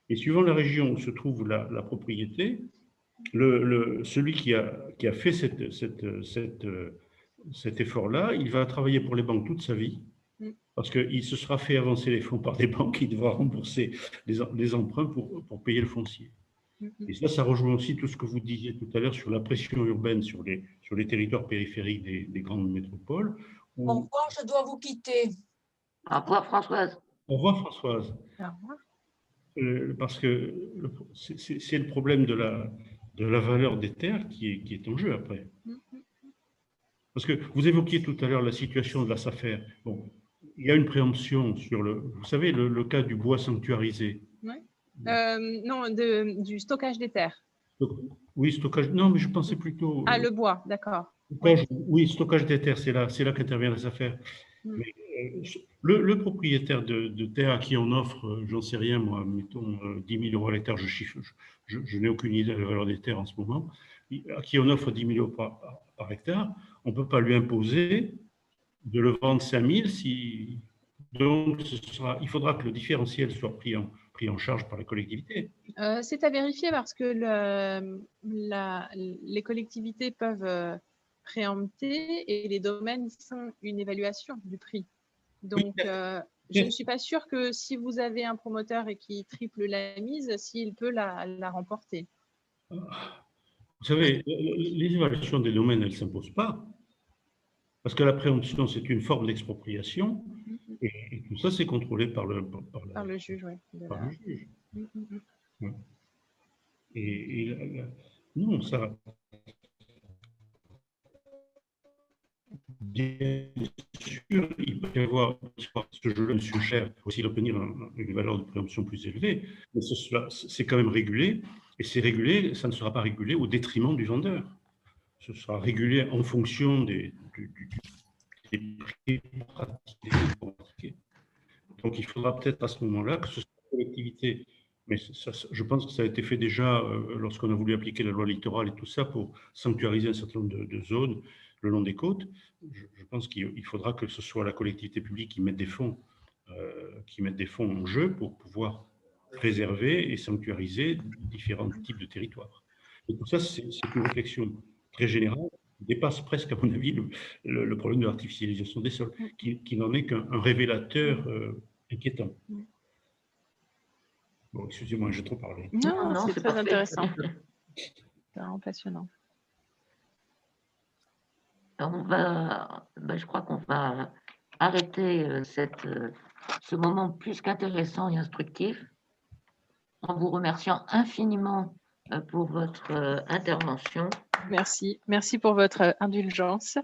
Et suivant la région où se trouve la propriété, celui qui a fait cet effort-là, il va travailler pour les banques toute sa vie, parce qu'il se sera fait avancer les fonds par des banques, il devra rembourser les emprunts pour payer le foncier. Et ça rejoint aussi tout ce que vous disiez tout à l'heure sur la pression urbaine sur les territoires périphériques des grandes métropoles. Au revoir, je dois vous quitter. Au revoir, Françoise. Au revoir, Françoise. Au revoir. Parce que c'est le problème de la valeur des terres qui est en jeu après. Parce que vous évoquiez tout à l'heure la situation de la SAFER. Bon, il y a une préemption sur vous savez, le cas du bois sanctuarisé. Oui. Non, du stockage des terres. Oui, stockage. Non, mais je pensais plutôt. Ah, le bois, d'accord. Oui, stockage des terres, c'est là qu'intervient la SAFER. Mais le propriétaire de terre à qui on offre, j'en sais rien moi, mettons 10 000 € à l'hectare, je n'ai aucune idée de la valeur des terres en ce moment, à qui on offre 10 000 € par hectare, on ne peut pas lui imposer de le vendre 5 000 si. Donc, il faudra que le différentiel soit pris en charge par la collectivité. C'est à vérifier parce que les collectivités peuvent préempter et les domaines font une évaluation du prix. Donc, je ne suis pas sûre que si vous avez un promoteur et qui triple la mise, s'il peut la remporter. Vous savez, les évaluations des domaines, elles ne s'imposent pas. Parce que la préemption, c'est une forme d'expropriation. Et tout ça, c'est contrôlé par le juge, oui. Par le juge. Ouais. Non, ça. Bien sûr, il peut y avoir, ce jeu-là me suggère aussi d'obtenir une valeur de préemption plus élevée, mais c'est quand même régulé, et c'est régulé, ça ne sera pas régulé au détriment du vendeur. Ce sera régulé en fonction des prix pratiqués. Donc il faudra peut-être à ce moment-là que ce soit la collectivité, mais je pense que ça a été fait déjà lorsqu'on a voulu appliquer la loi littorale et tout ça pour sanctuariser un certain nombre de zones le long des côtes. Je pense qu'il faudra que ce soit la collectivité publique qui mette des fonds en jeu pour pouvoir préserver et sanctuariser différents types de territoires. Et tout ça, c'est une réflexion très générale qui dépasse presque, à mon avis, le problème de l'artificialisation des sols, qui n'en est qu'un révélateur inquiétant. Bon, excusez-moi, j'ai trop parlé. Non, c'est très intéressant. C'est vraiment passionnant. Je crois qu'on va arrêter ce moment plus qu'intéressant et instructif en vous remerciant infiniment pour votre intervention. Merci pour votre indulgence.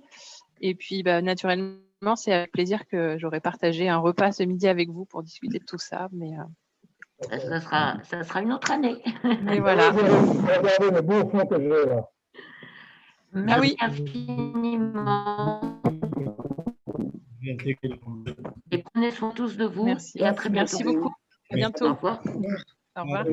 Et puis, naturellement, c'est avec plaisir que j'aurai partagé un repas ce midi avec vous pour discuter de tout ça. Mais, ça sera une autre année. mais voilà. Regardez le beau fond que j'ai là. Merci infiniment. Et prenez soin tous de vous. Merci. Et à très bientôt. Merci beaucoup. À bientôt. Au revoir. Au revoir.